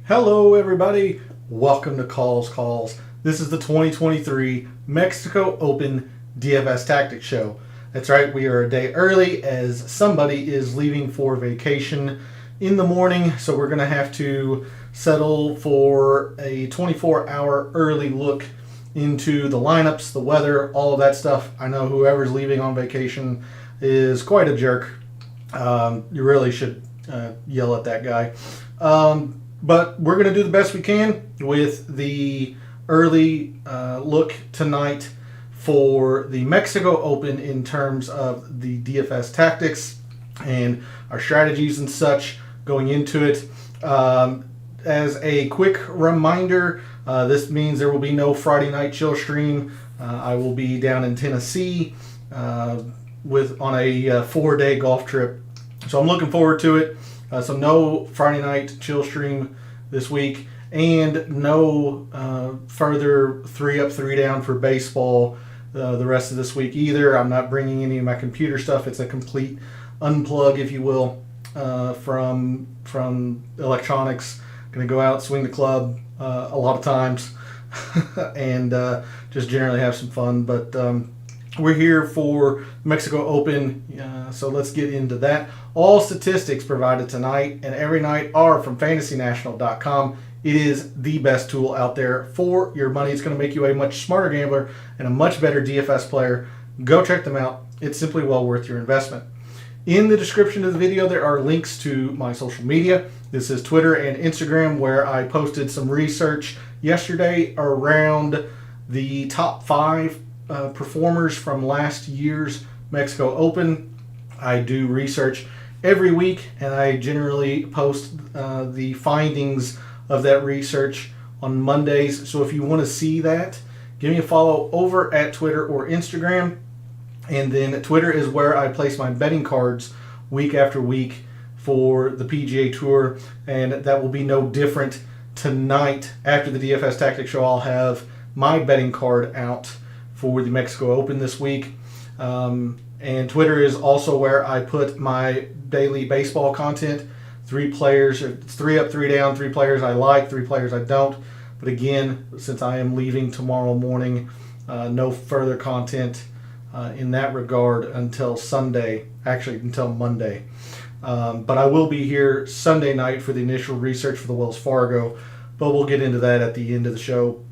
Hello everybody, welcome to Calls. This is the 2023 Mexico Open DFS Tactics show. That's right, we are a day early as somebody is leaving for vacation in the morning, so we're going to have to settle for a 24-hour early look into the lineups, the weather, all of that stuff. I know whoever's leaving on vacation is quite a jerk. You really should yell at that guy. But we're going to do the best we can with the early look tonight for the Mexico Open in terms of the DFS tactics and our strategies and such going into it. As a quick reminder, this means there will be no Friday night chill stream. I will be down in Tennessee on a 4-day golf trip. So I'm looking forward to it. So no Friday night chill stream this week, and no further 3 up, 3 down for baseball the rest of this week either. I'm not bringing any of my computer stuff. It's a complete unplug, if you will, from electronics. Going to go out, swing the club a lot of times, and just generally have some fun. But we're here for Mexico Open, so let's get into that. All statistics provided tonight and every night are from FantasyNational.com. It is the best tool out there for your money. It's going to make you a much smarter gambler and a much better DFS player. Go check them out. It's simply well worth your investment. In the description of the video, there are links to my social media. This is Twitter and Instagram, where I posted some research yesterday around the top 5 performers from last year's Mexico Open. I do research every week, and I generally post the findings of that research on Mondays. So if you want to see that, give me a follow over at Twitter or Instagram. And then Twitter is where I place my betting cards week after week for the PGA Tour, and that will be no different tonight. After the DFS Tactics show, I'll have my betting card out for the Mexico Open this week. And Twitter is also where I put my daily baseball content. 3 players, it's 3 up, 3 down, 3 players I like, 3 players I don't. But again, since I am leaving tomorrow morning, no further content in that regard until Sunday, actually until Monday. But I will be here Sunday night for the initial research for the Wells Fargo, but we'll get into that at the end of the show.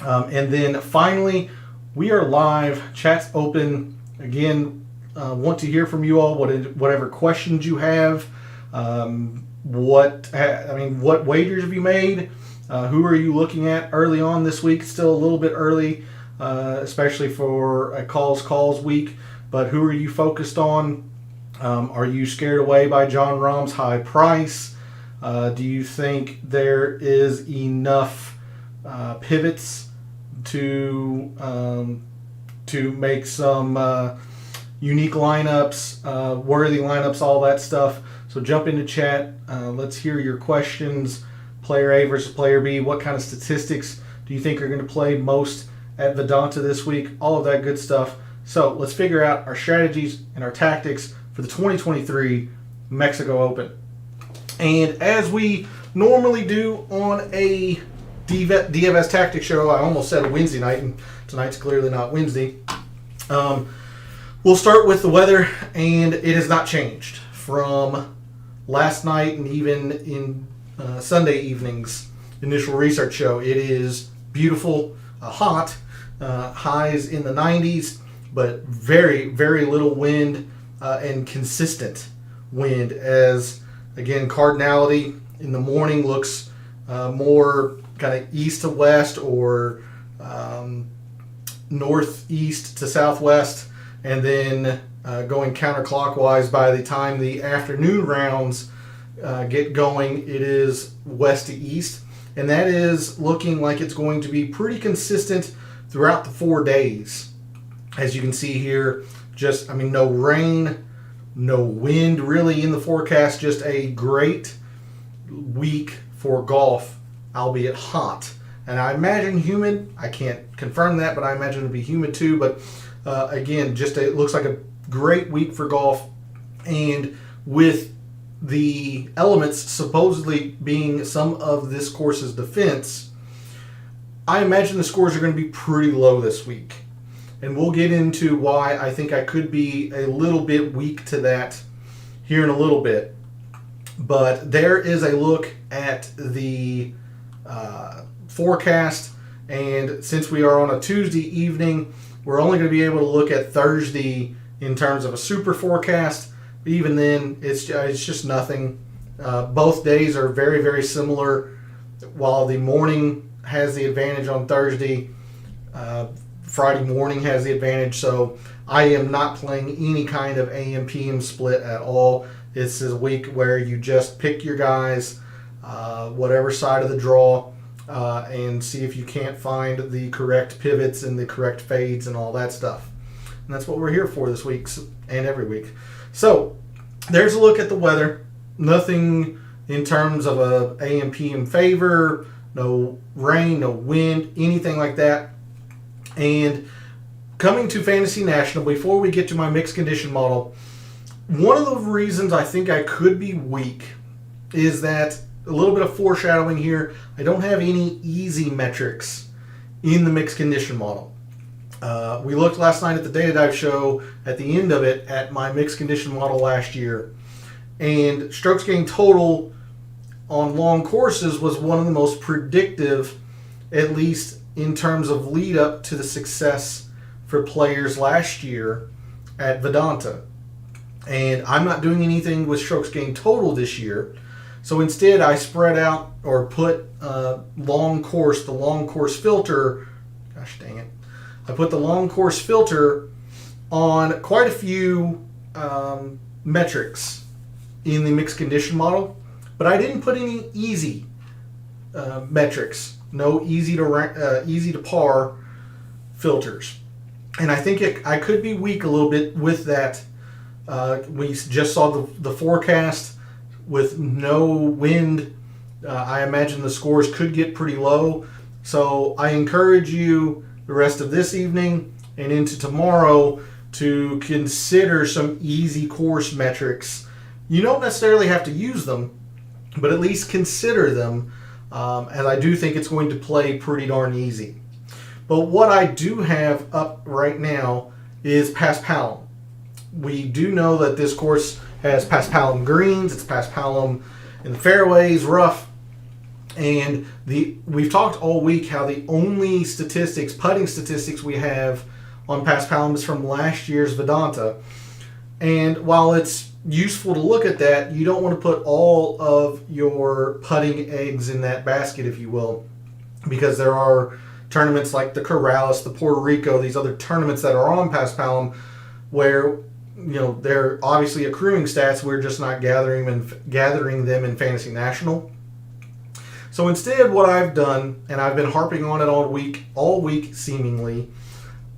And then finally, we are live, chat's open. Again, want to hear from you all, whatever questions you have. What wagers have you made? Who are you looking at early on this week? It's still a little bit early, especially for a calls week, but who are you focused on? Are you scared away by John Rahm's high price? Do you think there is enough pivots to make some unique lineups, worthy lineups, all that stuff? So jump into chat. Let's hear your questions. Player A versus Player B. What kind of statistics do you think are going to play most at Vedanta this week? All of that good stuff. So let's figure out our strategies and our tactics for the 2023 Mexico Open. And as we normally do on a DFS Tactics show, I almost said a Wednesday night, and tonight's clearly not Wednesday. We'll start with the weather, and it has not changed from last night and even in Sunday evening's initial research show. It is beautiful, hot, highs in the 90s, but very, very little wind and consistent wind, as, again, cardinality in the morning looks more kind of east to west or northeast to southwest, and then going counterclockwise by the time the afternoon rounds get going, it is west to east, and that is looking like it's going to be pretty consistent throughout the 4 days. As you can see here, no rain, no wind really in the forecast, just a great week for golf, albeit hot. And I imagine humid. I can't confirm that, but I imagine it'll be humid too. But again, it looks like a great week for golf. And with the elements supposedly being some of this course's defense, I imagine the scores are going to be pretty low this week. And we'll get into why I think I could be a little bit weak to that here in a little bit. But there is a look at the forecast. And since we are on a Tuesday evening, we're only going to be able to look at Thursday in terms of a super forecast. But even then, it's just nothing. Both days are very, very similar. While the morning has the advantage on Thursday, Friday morning has the advantage. So I am not playing any kind of AM PM split at all. This is a week where you just pick your guys, whatever side of the draw, and see if you can't find the correct pivots and the correct fades and all that stuff. And that's what we're here for this week and every week. So there's a look at the weather. Nothing in terms of a AM PM favor, no rain, no wind, anything like that. And coming to Fantasy National, before we get to my mixed condition model, one of the reasons I think I could be weak is that, a little bit of foreshadowing here, I don't have any easy metrics in the mixed condition model. We looked last night at the Data Dive show, at the end of it, at my mixed condition model last year. And strokes gained total on long courses was one of the most predictive, at least in terms of lead up to the success for players last year at Vedanta. And I'm not doing anything with strokes gained total this year. So instead I spread out or put the long course filter, gosh dang it. I put the long course filter on quite a few metrics in the mixed condition model, but I didn't put any easy metrics. No easy to par filters. And I think I could be weak a little bit with that. We just saw the forecast with no wind. I imagine the scores could get pretty low. So I encourage you the rest of this evening and into tomorrow to consider some easy course metrics. You don't necessarily have to use them, but at least consider them. And I do think it's going to play pretty darn easy. But what I do have up right now is Paspalum. We do know that this course has Paspalum greens, it's Paspalum in the fairways, rough. And we've talked all week how the only putting statistics we have on Paspalum is from last year's Vedanta. And while it's useful to look at that, you don't want to put all of your putting eggs in that basket, if you will, because there are tournaments like the Corrales, the Puerto Rico, these other tournaments that are on Paspalum where they're obviously accruing stats. We're just not gathering them in Fantasy National. So instead, what I've done, and I've been harping on it all week seemingly,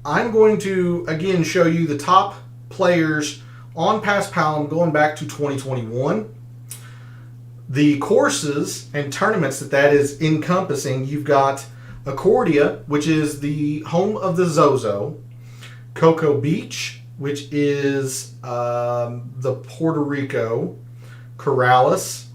I'm going to again show you the top players on Paspalum going back to 2021. The courses and tournaments that is encompassing, you've got Accordia, which is the home of the Zozo, Cocoa Beach, which is the Puerto Rico, Corrales,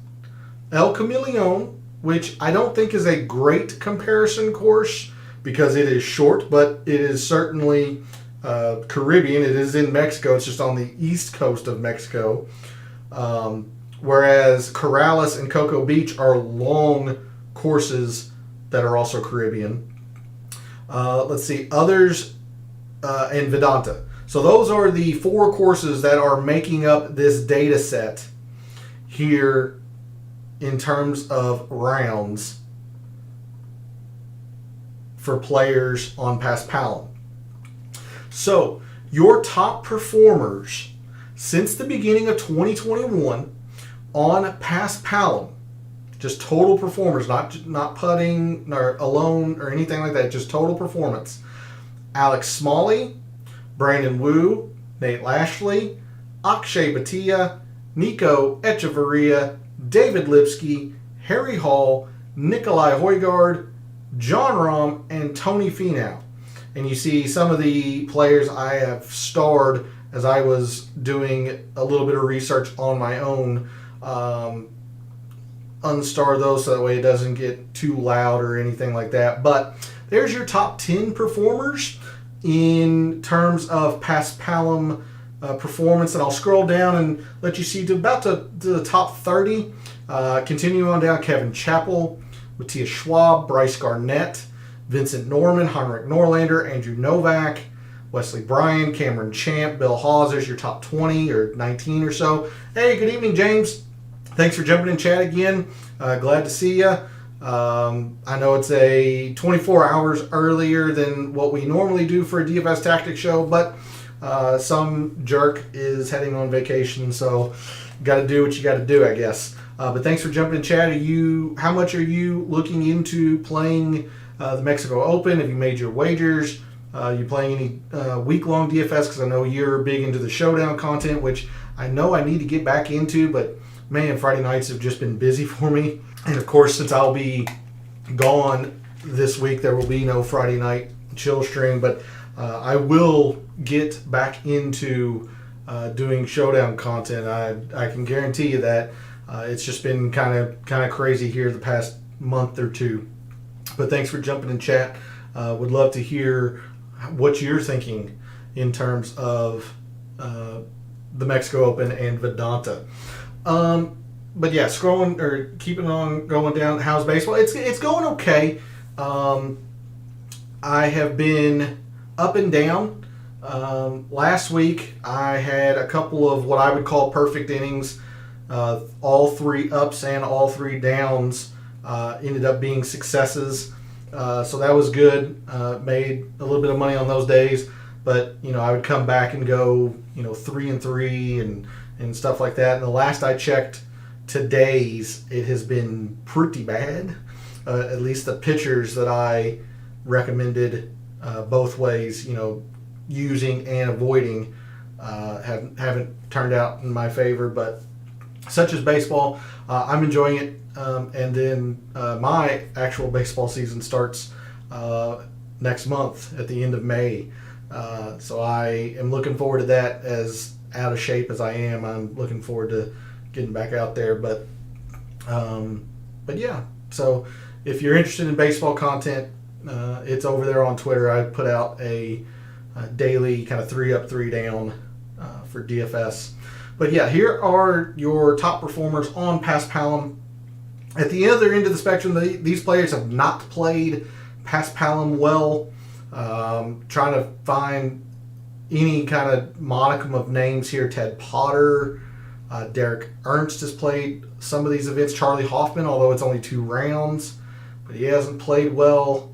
El Camaleon, which I don't think is a great comparison course because it is short, but it is certainly Caribbean. It is in Mexico. It's just on the east coast of Mexico. Whereas Corrales and Cocoa Beach are long courses that are also Caribbean. Let's see, others and Vedanta. So those are the 4 courses that are making up this data set here in terms of rounds for players on Paspalum. So your top performers since the beginning of 2021 on Paspalum, just total performers, not putting or alone or anything like that, just total performance. Alex Smalley, Brandon Wu, Nate Lashley, Akshay Bhatia, Nico Echeverria, David Lipsky, Harry Hall, Nikolai Højgaard, John Rahm, and Tony Finau. And you see some of the players I have starred as I was doing a little bit of research on my own unstar those so that way it doesn't get too loud or anything like that. But there's your top 10 performers in terms of Paspalum performance, and I'll scroll down and let you see to about to the top 30. Continue on down: Kevin Chappell, Matthias Schwab, Bryce Garnett, Vincent Norman, Heinrich Norlander, Andrew Novak, Wesley Bryan, Cameron Champ, Bill Hawes. There's your top 20 or 19 or so. Hey, good evening, James. Thanks for jumping in chat again. Glad to see you. I know it's a 24 hours earlier than what we normally do for a DFS Tactics show, but some jerk is heading on vacation, so got to do what you got to do, I guess. But thanks for jumping in chat. How much are you looking into playing the Mexico Open? Have you made your wagers? You playing any week-long DFS? Because I know you're big into the showdown content, which I know I need to get back into, but man, Friday nights have just been busy for me. And of course, since I'll be gone this week, there will be no Friday night chill stream, but I will get back into doing showdown content. I can guarantee you that. It's just been kind of crazy here the past month or two. But thanks for jumping in chat. Would love to hear what you're thinking in terms of the Mexico Open and Vedanta. But yeah, scrolling or keeping on going down. How's baseball? It's going okay. I have been up and down. Last week I had a couple of what I would call perfect innings. All three ups and all three downs ended up being successes. So that was good. Made a little bit of money on those days. But, I would come back and go, 3-3 and stuff like that. And the last I checked, today's, it has been pretty bad. At least the pitchers that I recommended both ways, using and avoiding haven't turned out in my favor. But such as baseball, I'm enjoying it. And then my actual baseball season starts next month at the end of May. So I am looking forward to that. As out of shape as I am, I'm looking forward to getting back out there. But yeah, so if you're interested in baseball content, it's over there on Twitter. I put out a daily kind of 3 up, 3 down for DFS. But yeah, here are your top performers on Paspalum. At the other end of the spectrum, these players have not played Paspalum well. Trying to find any kind of modicum of names here. Ted Potter, Derek Ernst has played some of these events. Charlie Hoffman, although it's only 2 rounds, but he hasn't played well.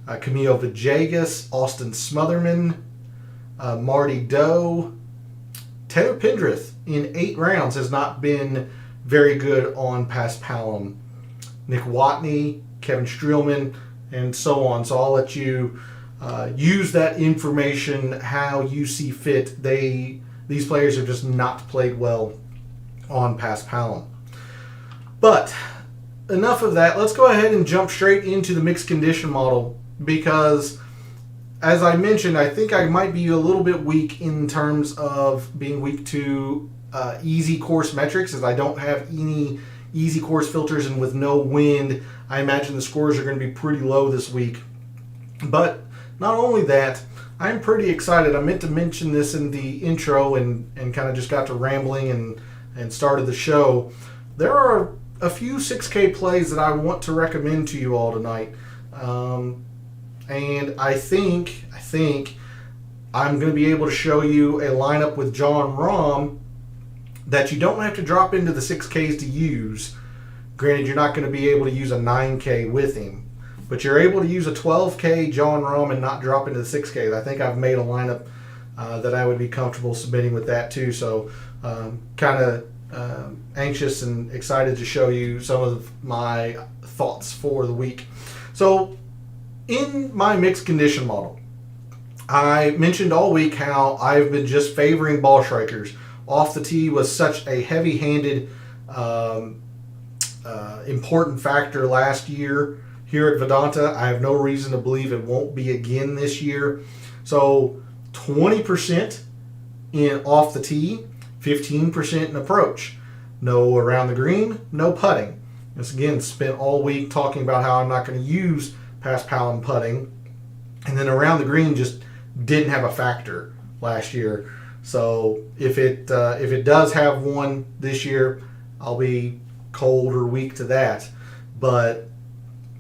Camilo Villegas, Austin Smotherman, Marty Doe. Taylor Pendrith in 8 rounds has not been very good on Paspalum. Nick Watney, Kevin Streelman, and so on. So I'll let you use that information how you see fit. These players have just not played well on Paspalum. But enough of that. Let's go ahead and jump straight into the mixed condition model, because as I mentioned, I think I might be a little bit weak in terms of being weak to easy course metrics, as I don't have any easy course filters, and with no wind, I imagine the scores are going to be pretty low this week. But not only that, I'm pretty excited. I meant to mention this in the intro and kind of just got to rambling and started the show. There are a few 6K plays that I want to recommend to you all tonight. And I think I'm going to be able to show you a lineup with John Rahm that you don't have to drop into the 6Ks to use. Granted, you're not going to be able to use a 9K with him, but you're able to use a 12K John Rahm and not drop into the 6Ks. I think I've made a lineup that I would be comfortable submitting with that too. So kind of anxious and excited to show you some of my thoughts for the week. So in my mixed condition model, I mentioned all week how I've been just favoring ball strikers. Off the tee was such a heavy-handed, important factor last year here at Vedanta. I have no reason to believe it won't be again this year. So 20% in off the tee, 15% in approach. no around the green, no putting. This again spent all week talking about how I'm not going to use pass, pal, and putting, and then around the green just didn't have a factor last year. So if it does have one this year, I'll be cold or weak to that. But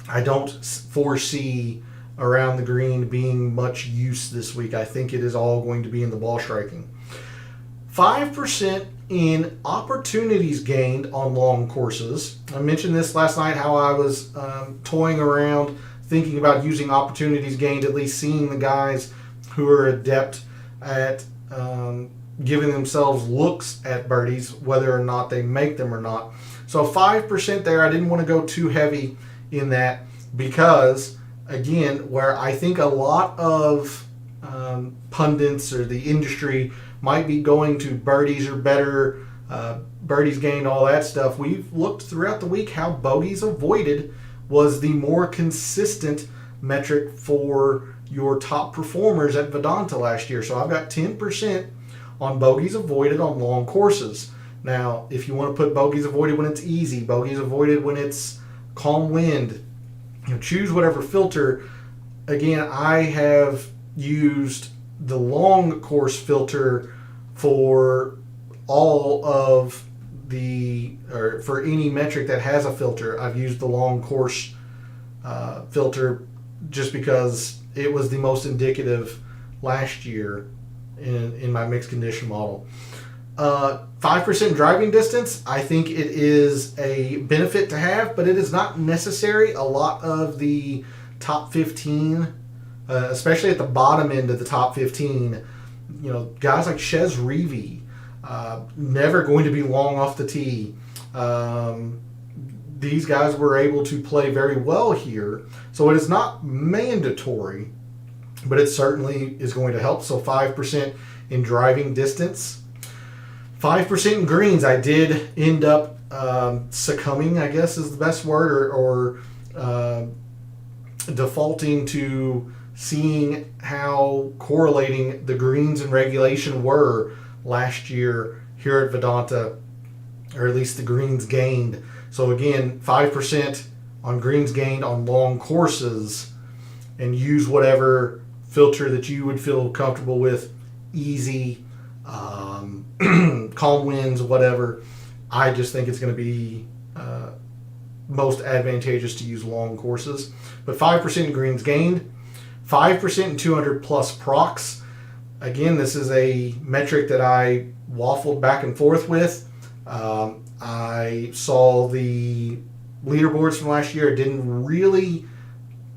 I don't foresee around the green being much use this week. I think it is all going to be in the ball striking. 5% in opportunities gained on long courses. I mentioned this last night, how I was toying around thinking about using opportunities gained, at least seeing the guys who are adept at giving themselves looks at birdies, whether or not they make them or not. So 5% there, I didn't want to go too heavy in that because, again, where I think a lot of pundits or the industry might be going to birdies or better, birdies gained, all that stuff. We've looked throughout the week how bogeys avoided was the more consistent metric for your top performers at Vedanta last year. So I've got 10% on bogeys avoided on long courses. Now, if you want to put bogeys avoided when it's easy, bogeys avoided when it's calm wind, choose whatever filter. Again, I have used the long course filter for all of or for any metric that has a filter. I've used the long course filter just because it was the most indicative last year in my mixed condition model. 5% driving distance, I think it is a benefit to have, but it is not necessary. A lot of the top 15, especially at the bottom end of the top 15, guys like Chez Reavie, never going to be long off the tee. These guys were able to play very well here, so it is not mandatory, but it certainly is going to help. So 5% in driving distance. 5% in greens. I did end up succumbing, I guess is the best word, or defaulting to seeing how correlating the greens in regulation were last year here at Vedanta, or at least the greens gained. So again, 5% on greens gained on long courses, and use whatever filter that you would feel comfortable with, easy, calm winds, whatever. I just think it's going to be most advantageous to use long courses. But 5% in greens gained, 5% in 200 plus procs. Again, this is a metric that I waffled back and forth with. I saw the leaderboards from last year. It didn't really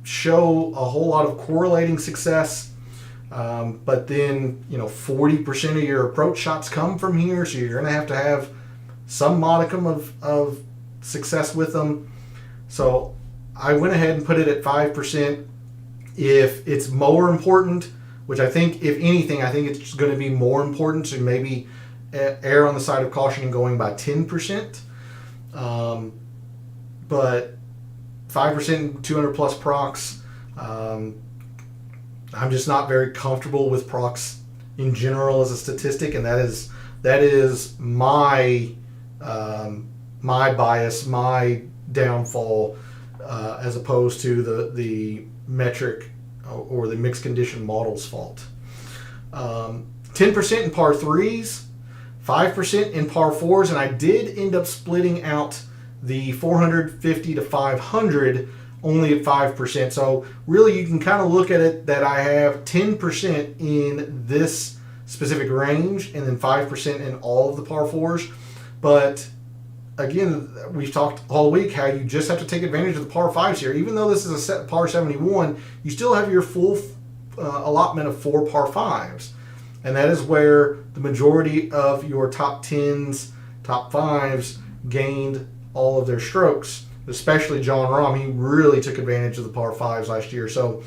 show a whole lot of correlating success. But then, 40% of your approach shots come from here, so you're going to have some modicum of success with them. So I went ahead and put it at 5%. If it's more important, which I think, if anything, I think it's going to be more important to maybe err on the side of caution and going by 10%. But 5% 200 plus procs, I'm just not very comfortable with procs in general as a statistic, and that is my bias, my downfall, as opposed to the metric or the mixed condition model's fault. 10% in par threes, 5% in par fours, and I did end up splitting out the 450 to 500 only at 5%. So really you can kind of look at it that I have 10% in this specific range and then 5% in all of the par fours. But again, we've talked all week how you just have to take advantage of the par fives here. Even though this is a set par 71, you still have your full allotment of 4 par fives. And that is where the majority of your top 10s, top 5s gained all of their strokes, especially John Rahm. He really took advantage of the par 5s last year. So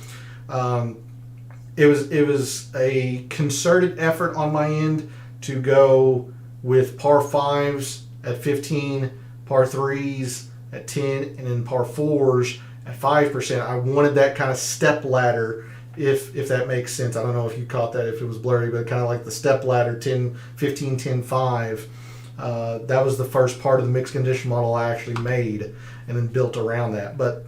it was a concerted effort on my end to go with par 5s at 15, par 3s at 10, and then par 4s at 5%. I wanted that kind of step ladder, if that makes sense. I don't know if you caught that, if it was blurry, but kind of like the step ladder, 10, 15, 10, 5. That was the first part of the mixed condition model I actually made and then built around that. But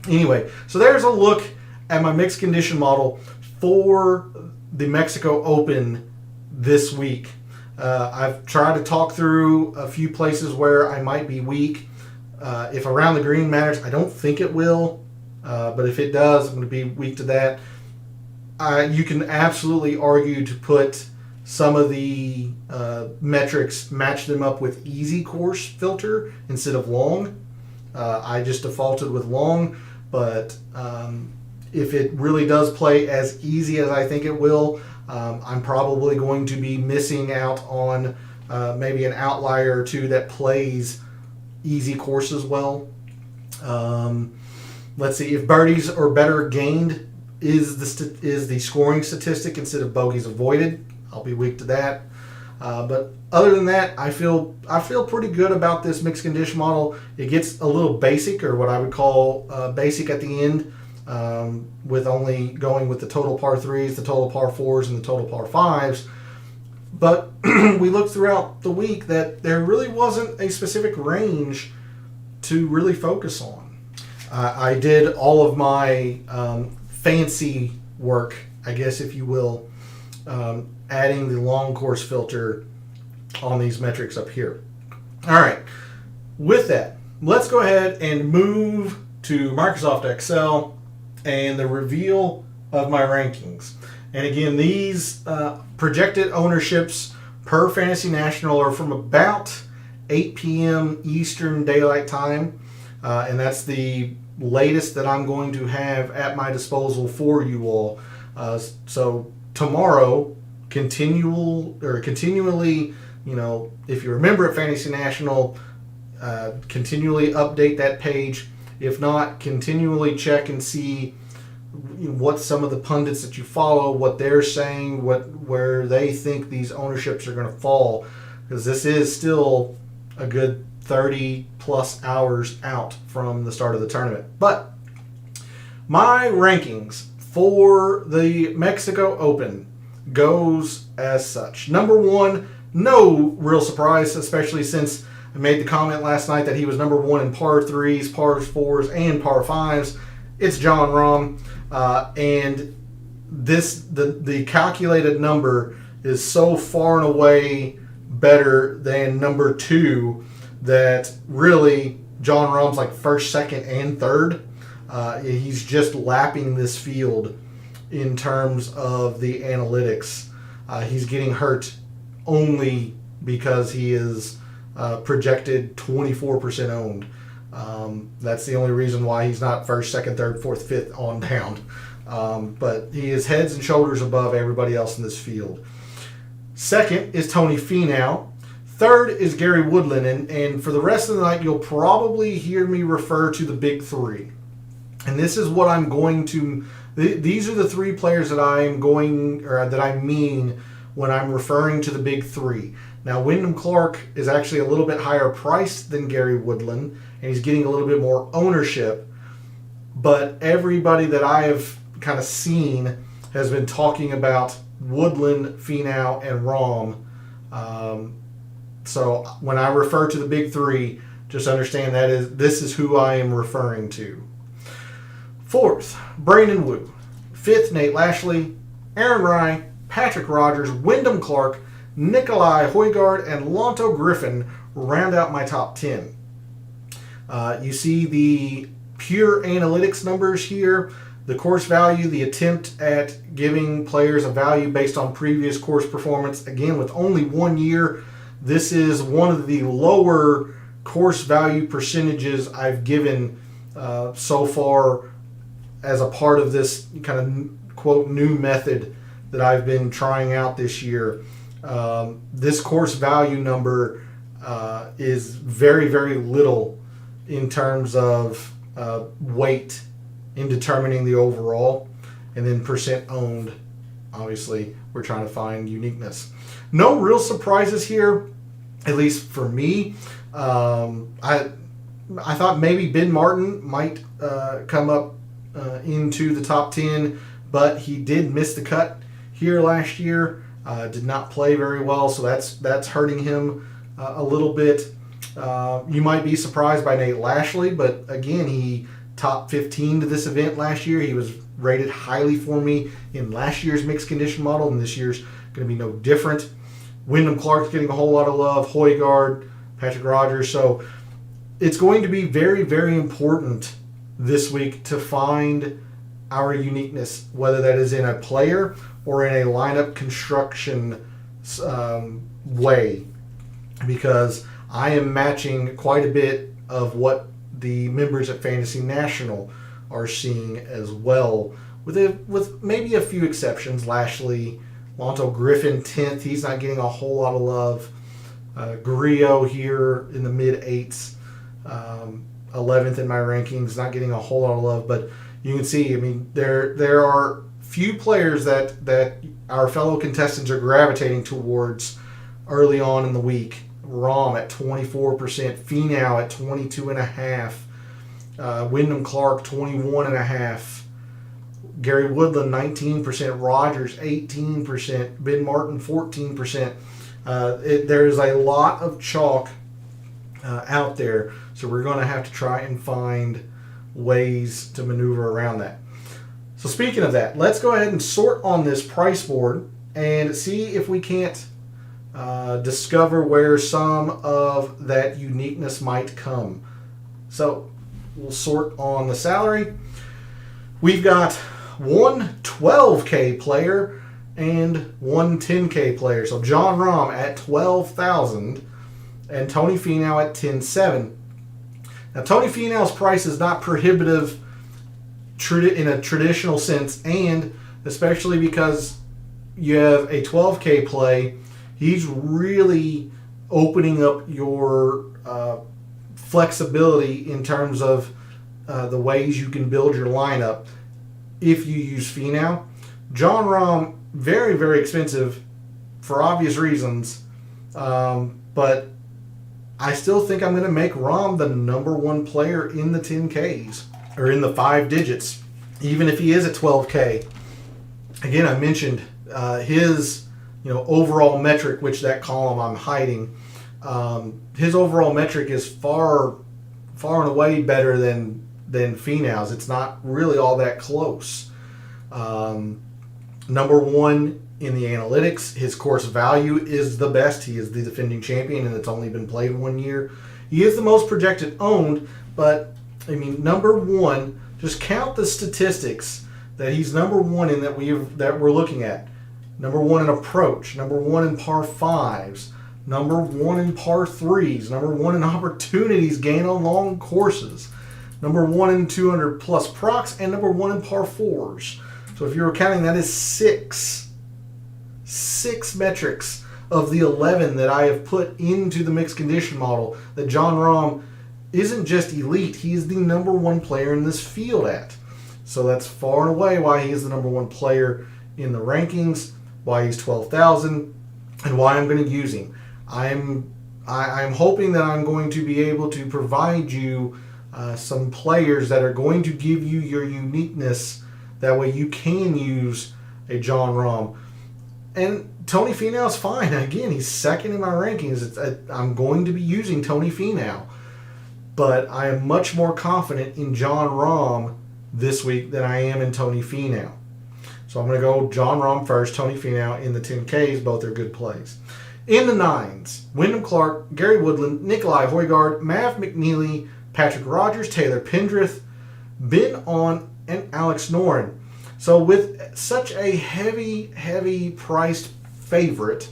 anyway, so there's a look at my mixed condition model for the Mexico Open this week. I've tried to talk through a few places where I might be weak. If around the green matters, I don't think it will. But if it does, I'm going to be weak to that. You can absolutely argue to put some of the metrics, match them up with easy course filter instead of long. I just defaulted with long, but if it really does play as easy as I think it will, I'm probably going to be missing out on maybe an outlier or two that plays easy courses well. Let's see, if birdies or better gained is the scoring statistic instead of bogeys avoided, I'll be weak to that. But other than that, I feel pretty good about this mixed condition model. It gets a little basic, or what I would call basic at the end, with only going with the total par 3s, the total par 4s, and the total par 5s. But we looked throughout the week that there really wasn't a specific range to really focus on. I did all of my fancy work, I guess if you will, adding the long course filter on these metrics up here. All right, with that, let's go ahead and move to Microsoft Excel and the reveal of my rankings. And again, these projected ownerships per Fantasy National are from about 8 p.m. Eastern Daylight Time. And that's the latest that I'm going to have at my disposal for you all. So tomorrow, continually, if you remember at Fantasy National, continually update that page. If not, continually check and see what some of the pundits that you follow, what they're saying, where they think these ownerships are going to fall, because this is still a good 30 plus hours out from the start of the tournament. But my rankings for the Mexico Open goes as such. Number one, no real surprise, especially since I made the comment last night that he was number one in par 3s, par 4s, and par 5s. It's Jon Rahm, and the calculated number is so far and away better than number two that really Jon Rahm's like first, second, and third. He's just lapping this field in terms of the analytics. He's getting hurt only because he is projected 24% owned. That's the only reason why he's not first, second, third, fourth, fifth on down. But he is heads and shoulders above everybody else in this field. Second is Tony Finau. Third is Gary Woodland. And for the rest of the night, you'll probably hear me refer to the big three. And this is what I'm going to... These are the three players that I mean when I'm referring to the big three. Now, Wyndham Clark is actually a little bit higher priced than Gary Woodland, and he's getting a little bit more ownership. But everybody that I have kind of seen has been talking about Woodland, Finau, and Rahm. So when I refer to the big three, just understand this is who I am referring to. Fourth, Brandon Wu. Fifth, Nate Lashley. Aaron Rai, Patrick Rogers, Wyndham Clark, Nikolai Højgaard, and Lonto Griffin round out my top 10. You see the pure analytics numbers here, the course value, the attempt at giving players a value based on previous course performance. Again, with only 1 year, this is one of the lower course value percentages I've given so far as a part of this kind of, quote, new method that I've been trying out this year. This course value number is very, very little in terms of weight in determining the overall, and then percent owned. Obviously, we're trying to find uniqueness. No real surprises here, at least for me. I thought maybe Ben Martin might come up into the top 10, but he did miss the cut here last year. Did not play very well, so that's hurting him a little bit. You might be surprised by Nate Lashley, but again, he top 15 to this event last year. He was rated highly for me in last year's mixed condition model, and this year's going to be no different. Wyndham Clark's getting a whole lot of love, Højgaard, Patrick Rogers. So it's going to be very, very important this week to find our uniqueness, whether that is in a player or in a lineup construction way, because I am matching quite a bit of what the members at Fantasy National are seeing as well, with maybe a few exceptions. Lashley, Lonto Griffin 10th, he's not getting a whole lot of love. Grillo here in the mid 8s, 11th in my rankings, not getting a whole lot of love. But you can see, I mean, there are few players that our fellow contestants are gravitating towards early on in the week. Rahm at 24%, Finau at 22.5%, Wyndham Clark 21.5%, Gary Woodland 19%, Rogers 18%, Ben Martin 14%. There's a lot of chalk out there, so we're going to have to try and find ways to maneuver around that. So speaking of that, let's go ahead and sort on this price board and see if we can't discover where some of that uniqueness might come. So we'll sort on the salary. We've got one 12K player and one 10K player. So Jon Rahm at 12,000 and Tony Finau at 10,700. Now Tony Finau's price is not prohibitive in a traditional sense, and especially because you have a 12K play, he's really opening up your flexibility in terms of the ways you can build your lineup if you use Finau. Jon Rahm, very, very expensive for obvious reasons, but I still think I'm going to make Rahm the number one player in the 10Ks, or in the 5 digits, even if he is at 12K. Again, I mentioned his overall metric, which that column I'm hiding. His overall metric is far and away better than Finau's. It's not really all that close. Number one in the analytics, his course value is the best. He is the defending champion, and it's only been played 1 year. He is the most projected owned, but I mean, number one, just count the statistics that he's number one in that we're looking at. Number one in approach, number one in par 5s, number one in par 3s, number one in opportunities gained on long courses, number one in 200 plus procs, and number one in par 4s. So if you're counting, that is six metrics of the 11 that I have put into the mixed condition model that Jon Rahm isn't just elite, he is the number one player in this field at. So that's far and away why he is the number one player in the rankings, why he's 12,000, and why I'm going to use him. I'm hoping that I'm going to be able to provide you some players that are going to give you your uniqueness. That way you can use a Jon Rahm. And Tony Finau's fine. Again, he's second in my rankings. I'm going to be using Tony Finau. But I am much more confident in Jon Rahm this week than I am in Tony Finau. So I'm going to go Jon Rahm first, Tony Finau in the 10Ks. Both are good plays. In the 9s, Wyndham Clark, Gary Woodland, Nikolai Højgaard, Mav McNeely, Patrick Rogers, Taylor Pendrith, Ben On, and Alex Noren. So with such a heavy priced favorite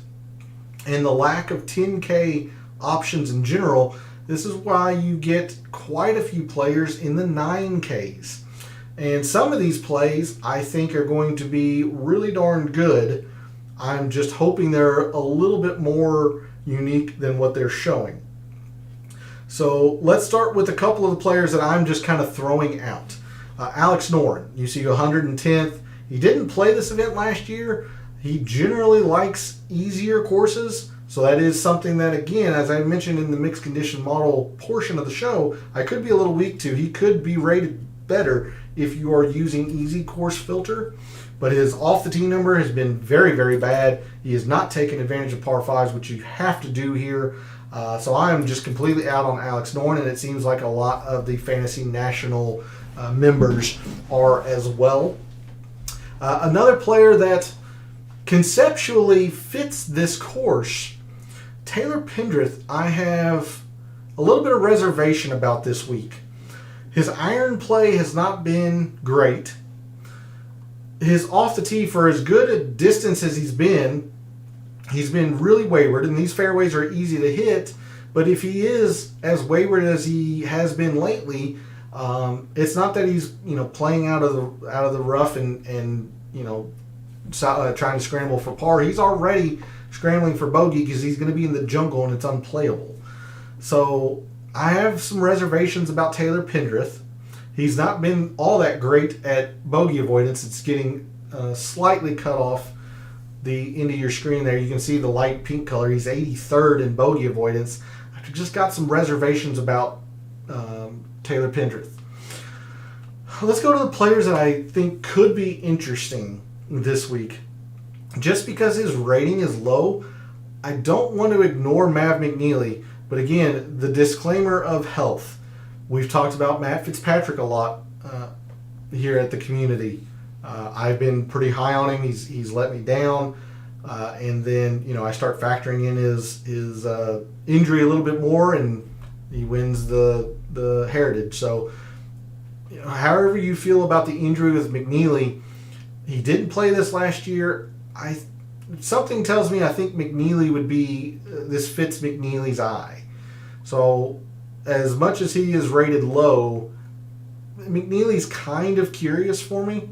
and the lack of 10K options in general, this is why you get quite a few players in the 9Ks. And some of these plays I think are going to be really darn good. I'm just hoping they're a little bit more unique than what they're showing. So let's start with a couple of the players that I'm just kind of throwing out. Alex Noren, you see 110th. He didn't play this event last year. He generally likes easier courses. So that is something that, again, as I mentioned in the mixed condition model portion of the show, I could be a little weak to. He could be rated better if you are using easy course filter. But his off the tee number has been very, very bad. He has not taken advantage of par 5s, which you have to do here. So I am just completely out on Alex Noren, and it seems like a lot of the Fantasy National members are as well. Another player that conceptually fits this course, Taylor Pendrith, I have a little bit of reservation about this week. His iron play has not been great. His off the tee, for as good a distance as he's been really wayward, and these fairways are easy to hit. But if he is as wayward as he has been lately, it's not that he's playing out of the rough and trying to scramble for par. He's already scrambling for bogey because he's going to be in the jungle and it's unplayable. So I have some reservations about Taylor Pendrith. He's not been all that great at bogey avoidance. It's getting slightly cut off the end of your screen there. You can see the light pink color. He's 83rd in bogey avoidance. I've just got some reservations about Taylor Pendrith. Let's go to the players that I think could be interesting this week. Just because his rating is low, I don't want to ignore Mav McNeely. But again, the disclaimer of health. We've talked about Matt Fitzpatrick a lot here at the community. I've been pretty high on him. He's let me down. And then, I start factoring in his injury a little bit more, and he wins the Heritage. So, however you feel about the injury with McNeely, he didn't play this last year. Something tells me I think McNeely would be, this fits McNeely's eye. So, as much as he is rated low, McNeely's kind of curious for me.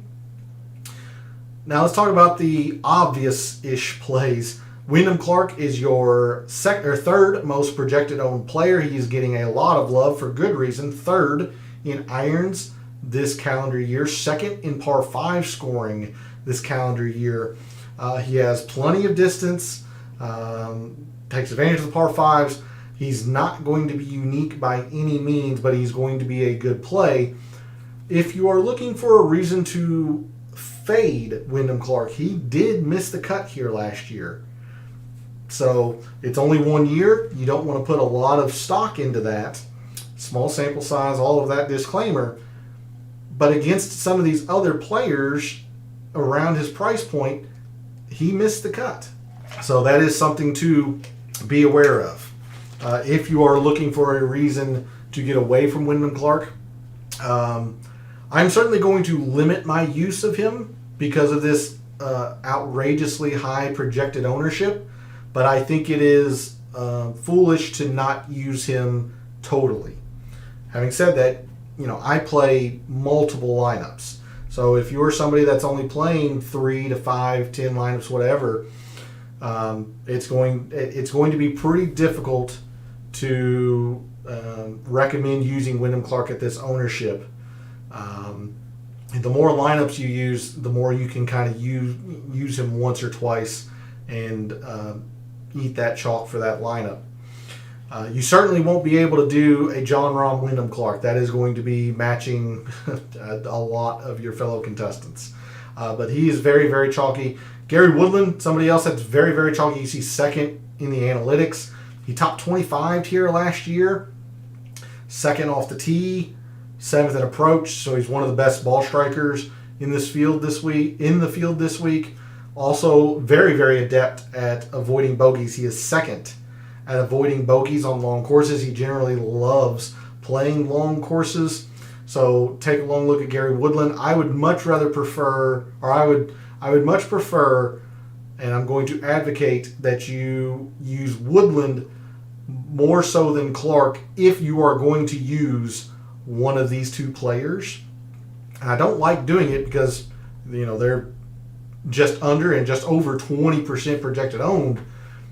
Now let's talk about the obvious-ish plays. Wyndham Clark is your third most projected owned player. He's getting a lot of love for good reason. Third in irons this calendar year. Second in par 5 scoring this calendar year. He has plenty of distance. Takes advantage of the par 5s. He's not going to be unique by any means, but he's going to be a good play. If you are looking for a reason to fade Wyndham Clark, he did miss the cut here last year. So it's only 1 year. You don't want to put a lot of stock into that. Small sample size, all of that disclaimer. But against some of these other players around his price point, he missed the cut. So that is something to be aware of. If you are looking for a reason to get away from Wyndham Clark, I'm certainly going to limit my use of him because of this outrageously high projected ownership. But I think it is foolish to not use him totally. Having said that, I play multiple lineups. So if you're somebody that's only playing 3 to 5, 10 lineups, whatever, it's going to be pretty difficult to recommend using Wyndham Clark at this ownership. The more lineups you use, the more you can kind of use him once or twice and eat that chalk for that lineup. You certainly won't be able to do a John Rahm Wyndham Clark. That is going to be matching a lot of your fellow contestants. But he is very, very chalky. Gary Woodland, somebody else that's very, very chalky. You see second in the analytics. He topped 25 here last year. Second off the tee. 7th in approach. So he's one of the best ball strikers in this field this week. Also very, very adept at avoiding bogeys. He is second at avoiding bogeys on long courses. He generally loves playing long courses. So take a long look at Gary Woodland. I would much prefer, and I'm going to advocate that you use Woodland more so than Clark if you are going to use one of these two players. And I don't like doing it because they're just under and just over 20% projected owned.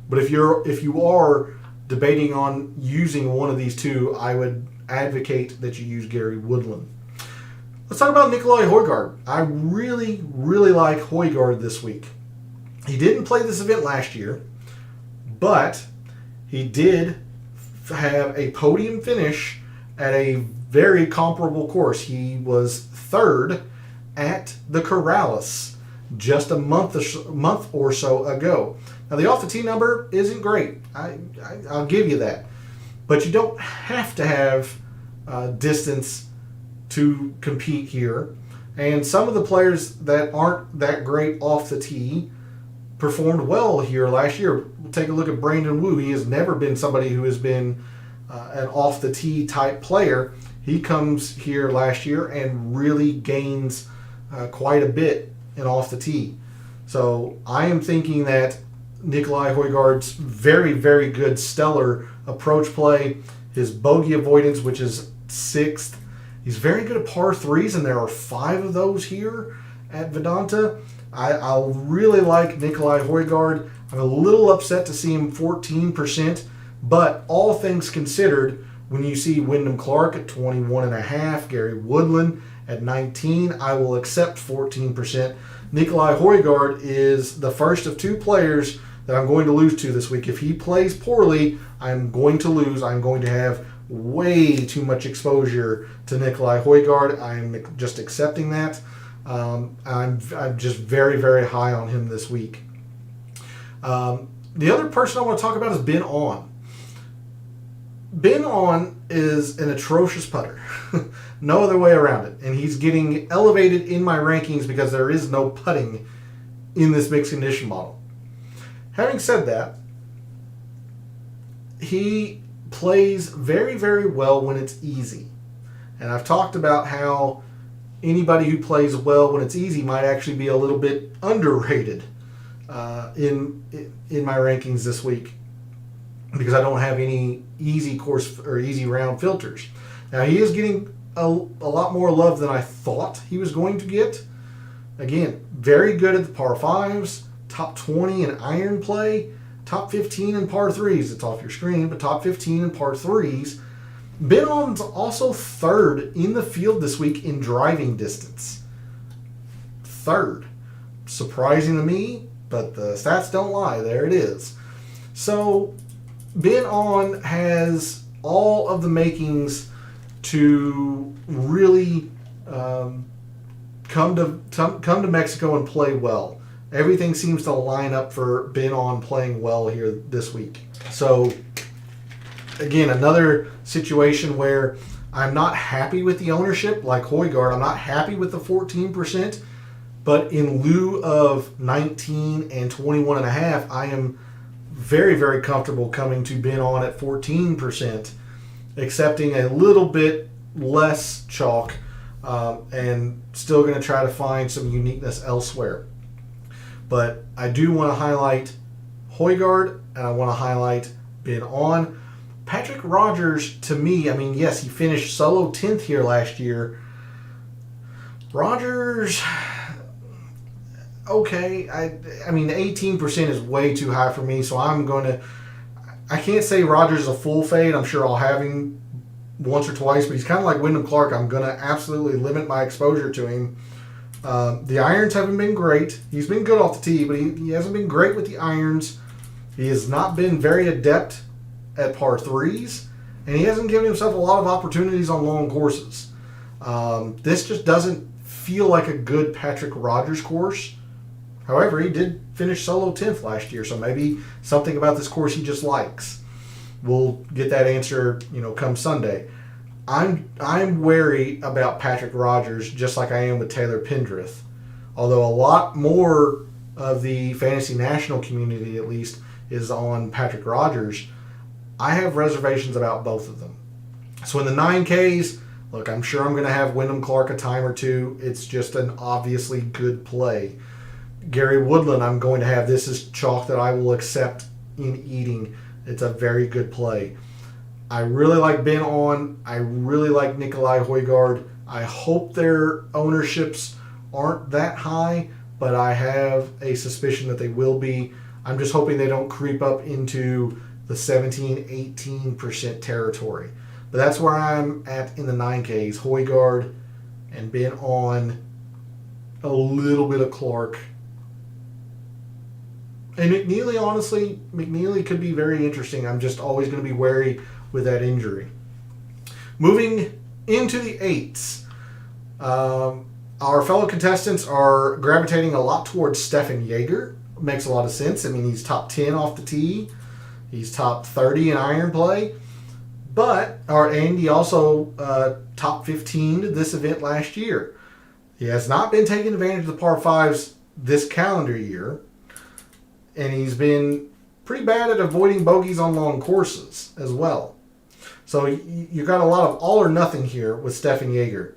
But if you are debating on using one of these two, I would advocate that you use Gary Woodland. Let's talk about Nicolai Højgaard. I really, really like Højgaard this week. He didn't play this event last year, but he did have a podium finish at a very comparable course. He was third at the Corrales just a month or so ago. Now, the off the tee number isn't great. I'll give you that. But you don't have to have distance to compete here. And some of the players that aren't that great off the tee performed well here last year. We'll take a look at Brandon Wu. He has never been somebody who has been an off the tee type player. He comes here last year and really gains quite a bit in off the tee. So I am thinking that Nicolai Højgaard's very, very good, stellar approach play, his bogey avoidance, which is 6th. He's very good at par 3s, and there are 5 of those here at Vedanta. I really like Nicolai Højgaard. I'm a little upset to see him 14%, but all things considered, when you see Wyndham Clark at 21.5, Gary Woodland at 19, I will accept 14%. Nicolai Højgaard is the first of 2 players that I'm going to lose to this week. If he plays poorly, I'm going to lose. I'm going to have way too much exposure to Nicolai Højgaard. I'm just accepting that. I'm just very, very high on him this week. The other person I want to talk about is Ben On. Ben On is an atrocious putter. No other way around it. And he's getting elevated in my rankings because there is no putting in this mixed condition model. Having said that, he plays very, very well when it's easy. And I've talked about how anybody who plays well when it's easy might actually be a little bit underrated in my rankings this week, because I don't have any easy course or easy round filters. Now, he is getting a lot more love than I thought he was going to get. Again, very good at the par 5s, top 20 in iron play, top 15 in par 3s. It's off your screen, but top 15 in par 3s. Ben On's also 3rd in the field this week in driving distance. 3rd. Surprising to me, but the stats don't lie. There it is. So Ben On has all of the makings to really come to Mexico and play well. Everything seems to line up for Ben On playing well here this week. So again, another situation where I'm not happy with the ownership, like Højgaard. I'm not happy with the 14%, but in lieu of 19 and 21.5, I am very, very comfortable coming to Ben On at 14%, accepting a little bit less chalk, and still going to try to find some uniqueness elsewhere. But I do want to highlight Højgaard, and I want to highlight Ben On. Patrick Rogers, to me, I mean, yes, he finished solo 10th here last year. Rogers, okay, I mean, 18% is way too high for me, so I can't say Rogers is a full fade. I'm sure I'll have him once or twice, but he's kind of like Wyndham Clark. I'm going to absolutely limit my exposure to him. The irons haven't been great. He's been good off the tee, but he hasn't been great with the irons. He has not been very adept at par 3s, and he hasn't given himself a lot of opportunities on long courses. This just doesn't feel like a good Patrick Rogers course. However, he did finish solo 10th last year, so maybe something about this course he just likes. We'll get that answer, come Sunday. I'm wary about Patrick Rogers, just like I am with Taylor Pendrith. Although a lot more of the Fantasy National community, at least, is on Patrick Rogers, I have reservations about both of them. So in the 9Ks, look, I'm sure I'm going to have Wyndham Clark a time or two. It's just an obviously good play. Gary Woodland, I'm going to have this as chalk that I will accept in eating. It's a very good play. I really like Ben On. I really like Nicolai Højgaard. I hope their ownerships aren't that high, but I have a suspicion that they will be. I'm just hoping they don't creep up into the 17-18% territory. But that's where I'm at in the 9Ks. Højgaard and Ben On, a little bit of Clark. And McNeely, honestly, McNeely could be very interesting. I'm just always going to be wary with that injury. Moving into the 8s. Our fellow contestants are gravitating a lot towards Stefan Jaeger, makes a lot of sense. I mean, he's top 10 off the tee. He's top 30 in iron play. And he also top 15 this event last year. He has not been taking advantage of the par 5s this calendar year. And he's been pretty bad at avoiding bogeys on long courses as well. So you got a lot of all or nothing here with Stefan Jaeger.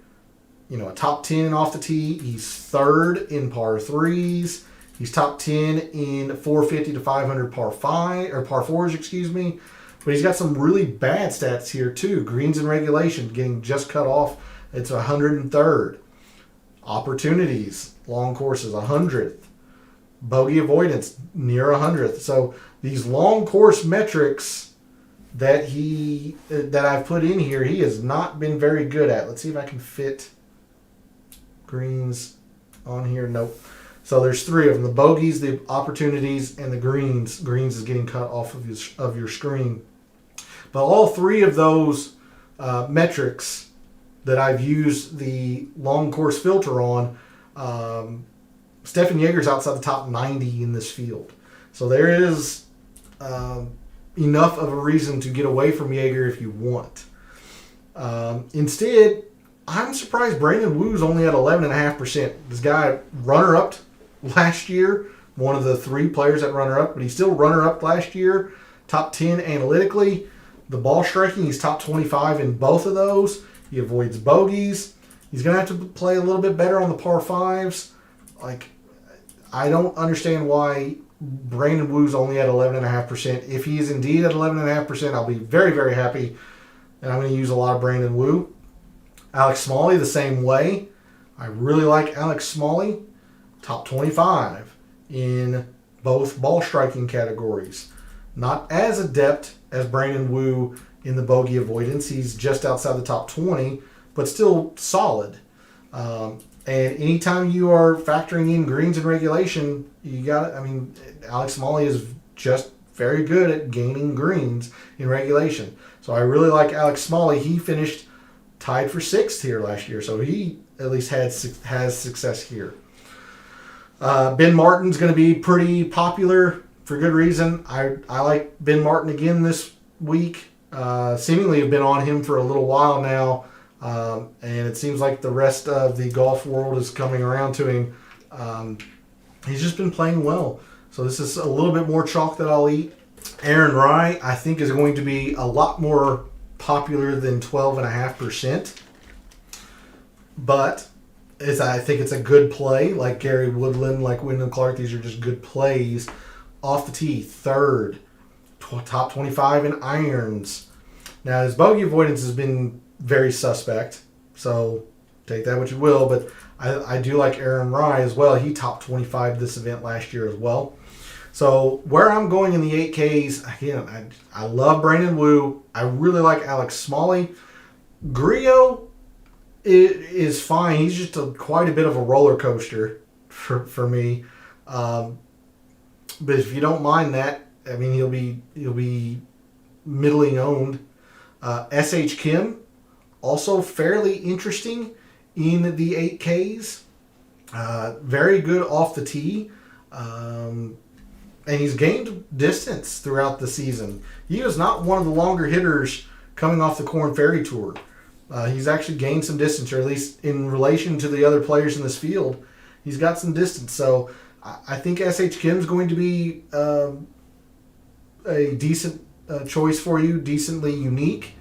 You know, a top 10 off the tee. He's third in par 3s. He's top 10 in 450 to 500 par 4s, excuse me. But he's got some really bad stats here too. Greens in regulation getting just cut off. It's 103rd. Opportunities, long courses, 100th. Bogey avoidance, near 100th. So these long course metrics that I've put in here, he has not been very good at. Let's see if I can fit greens on here. Nope. So there's 3 of them: the bogeys, the opportunities, and the greens. Greens is getting cut off of your screen. But all 3 of those metrics that I've used the long course filter on, Stefan Jaeger's outside the top 90 in this field. So there is enough of a reason to get away from Jaeger if you want. Instead, I'm surprised Brandon Wu's only at 11.5%. This guy, runner-up last year, one of the 3 players that runner-up, but he's still runner-up last year, top 10 analytically. The ball striking, he's top 25 in both of those. He avoids bogeys. He's going to have to play a little bit better on the par 5s. Like, I don't understand why Brandon Wu's only at 11.5%. If he is indeed at 11.5%, I'll be very, very happy. And I'm going to use a lot of Brandon Wu. Alex Smalley, the same way. I really like Alex Smalley. Top 25 in both ball striking categories. Not as adept as Brandon Wu in the bogey avoidance. He's just outside the top 20, but still solid. And anytime you are factoring in greens and regulation, Alex Smalley is just very good at gaining greens in regulation. So I really like Alex Smalley. He finished tied for 6th here last year, so he at least has success here. Ben Martin's going to be pretty popular for good reason. I like Ben Martin again this week. Seemingly have been on him for a little while now, and it seems like the rest of the golf world is coming around to him. He's just been playing well. So this is a little bit more chalk that I'll eat. Aaron Rye, I think, is going to be a lot more popular than 12.5%. But I think it's a good play, like Gary Woodland, like Wyndham Clark. These are just good plays. Off the tee, 3rd. Top 25 in irons. Now, his bogey avoidance has been very suspect, so take that what you will, but I do like Aaron Rye as well. He topped 25 this event last year as well. So where I'm going in the 8Ks, again, I love Brandon Wu. I really like Alex Smalley. Grillo is fine. He's just quite a bit of a roller coaster for me. But if you don't mind that, I mean, he'll be middling owned. S.H. Kim, also fairly interesting in the 8Ks. Very good off the tee. And he's gained distance throughout the season. He was not one of the longer hitters coming off the Korn Ferry Tour. He's actually gained some distance, or at least in relation to the other players in this field, he's got some distance. So I think S.H. Kim's going to be a decent choice for you, decently unique,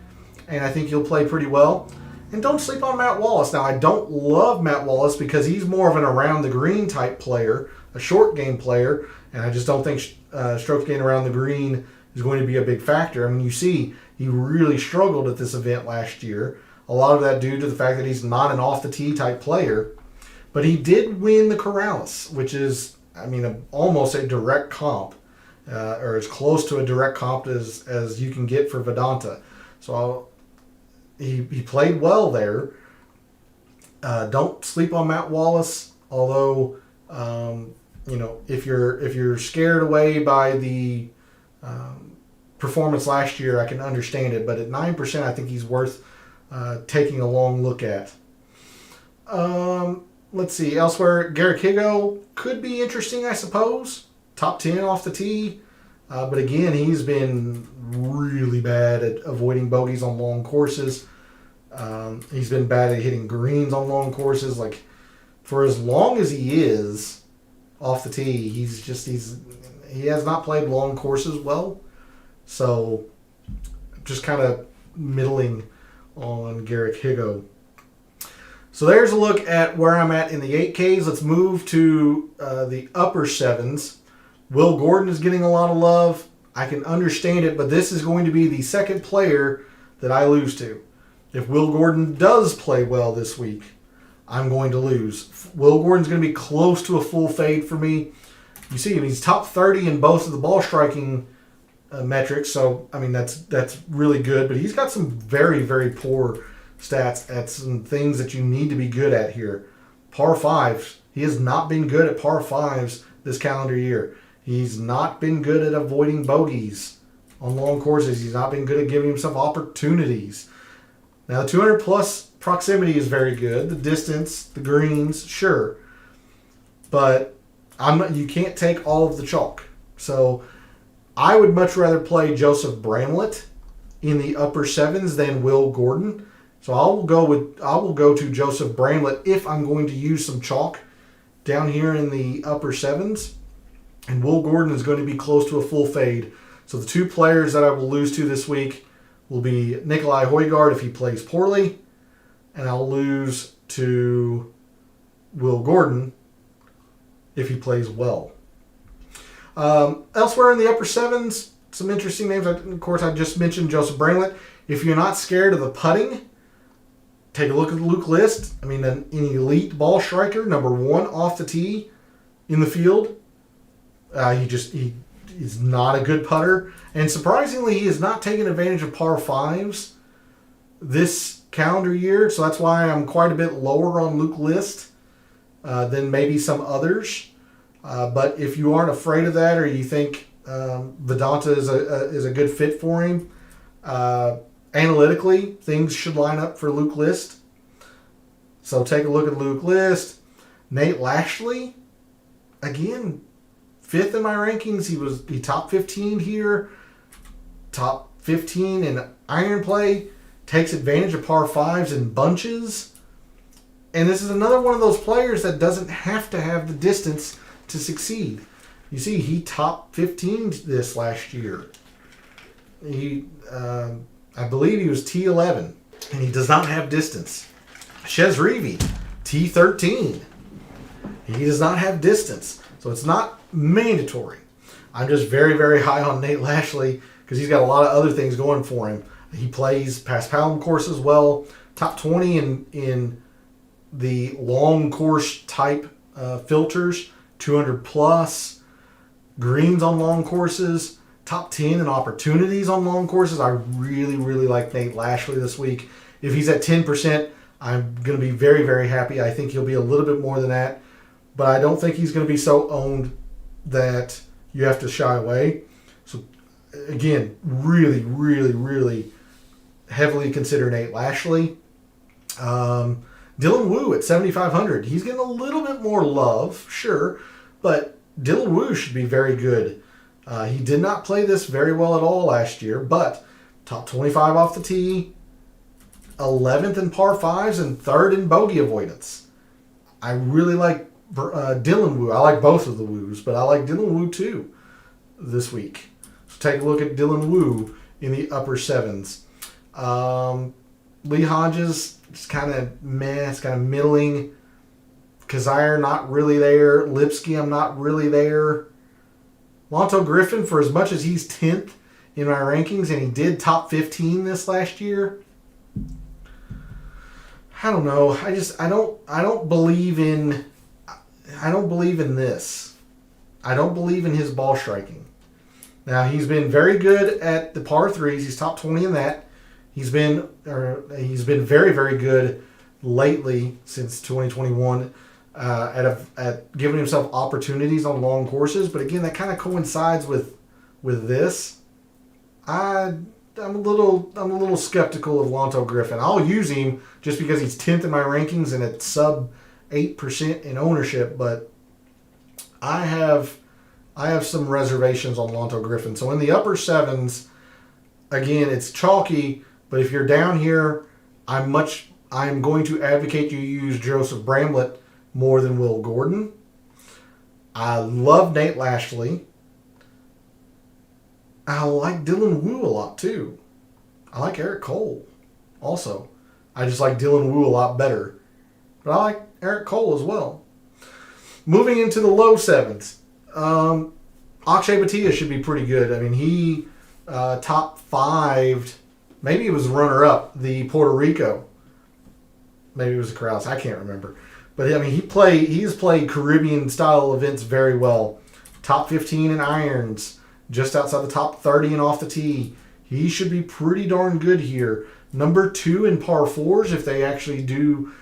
and I think he'll play pretty well. And don't sleep on Matt Wallace. Now, I don't love Matt Wallace because he's more of an around-the-green type player, a short game player, and I just don't think stroke gain around the green is going to be a big factor. I mean, you see, he really struggled at this event last year. A lot of that due to the fact that he's not an off-the-tee type player. But he did win the Corrales, which is, almost a direct comp, or as close to a direct comp as you can get for Vedanta. So he played well there. Don't sleep on Matt Wallace, although if you're scared away by the performance last year, I can understand it. But at 9%, I think he's worth taking a long look at. Let's see. Elsewhere, Garrick Higo could be interesting, I suppose. top 10 off the tee. But again, he's been really bad at avoiding bogeys on long courses. He's been bad at hitting greens on long courses. Like, for as long as he is off the tee, he has not played long courses well. So, just kind of middling on Garrick Higo. So there's a look at where I'm at in the 8Ks. Let's move to the upper 7s. Will Gordon is getting a lot of love. I can understand it, but this is going to be the second player that I lose to. If Will Gordon does play well this week, I'm going to lose. Will Gordon's going to be close to a full fade for me. You see him, he's top 30 in both of the ball striking metrics, so I mean that's really good, but he's got some very, very poor stats at some things that you need to be good at here. Par 5s. He has not been good at par 5s this calendar year. He's not been good at avoiding bogeys on long courses. He's not been good at giving himself opportunities. Now, the 200 plus proximity is very good. The distance, the greens, sure. But you can't take all of the chalk. So I would much rather play Joseph Bramlett in the upper 7s than Will Gordon. So I will go to Joseph Bramlett if I'm going to use some chalk down here in the upper 7s. And Will Gordon is going to be close to a full fade. So the two players that I will lose to this week will be Nikolai Højgaard if he plays poorly, and I'll lose to Will Gordon if he plays well. Elsewhere in the upper 7s, some interesting names. Of course, I just mentioned Joseph Bramlett. If you're not scared of the putting, take a look at Luke List. I mean, an elite ball striker, number 1 off the tee in the field. He is not a good putter. And surprisingly, he has not taken advantage of par 5s this calendar year. So that's why I'm quite a bit lower on Luke List than maybe some others. But if you aren't afraid of that, or you think Vedanta is a good fit for him, analytically, things should line up for Luke List. So take a look at Luke List. Nate Lashley, again, 5th in my rankings. He top 15 here. Top 15 in iron play. Takes advantage of par 5s in bunches. And this is another one of those players that doesn't have to have the distance to succeed. You see, he top 15 this last year. I believe he was T11. And he does not have distance. Chez Reavie, T13. He does not have distance. So it's not mandatory. I'm just very, very high on Nate Lashley because he's got a lot of other things going for him. He plays past Palom courses well. Top 20 in the long course type filters. 200 plus. Greens on long courses. Top 10 in opportunities on long courses. I really, really like Nate Lashley this week. If he's at 10%, I'm going to be very, very happy. I think he'll be a little bit more than that. But I don't think he's going to be so owned that you have to shy away. So, again, really, really, really heavily consider Nate Lashley. Dylan Wu at 7,500. He's getting a little bit more love, sure. But Dylan Wu should be very good. He did not play this very well at all last year, but top 25 off the tee, 11th in par 5s, and 3rd in bogey avoidance. I really like Dylan Wu. I like both of the Woos, but I like Dylan Wu too this week. So take a look at Dylan Wu in the upper 7s. Lee Hodges, just kind of meh. It's kind of middling. Kazire, not really there. Lipsky, I'm not really there. Lonto Griffin, for as much as he's 10th in my rankings, and he did top 15 this last year, I don't know. I don't believe in this. I don't believe in his ball striking. Now, he's been very good at the par 3s. He's top 20 in that. He's been very, very good lately since 2021 at giving himself opportunities on long courses. But again, that kind of coincides with this. I'm a little skeptical of Lonto Griffin. I'll use him just because he's 10th in my rankings and at sub 8% in ownership. But I have I have some reservations on Lonto Griffin. So in the upper sevens, again, it's chalky, but if you're down here, I'm going to advocate you use Joseph Bramlett more than Will Gordon. I love Nate Lashley. I like Dylan Wu a lot too. I like Eric Cole also. I just like Dylan Wu a lot better. But I like Eric Cole as well. Moving into the low sevens. Akshay Bhatia should be pretty good. I mean, he top 5'd, maybe it was runner-up, the Puerto Rico. Maybe it was the Corrales. I can't remember. But, I mean, he's played Caribbean-style events very well. Top 15 in irons, just outside the top 30 and off the tee. He should be pretty darn good here. Number 2 in par 4s if they actually do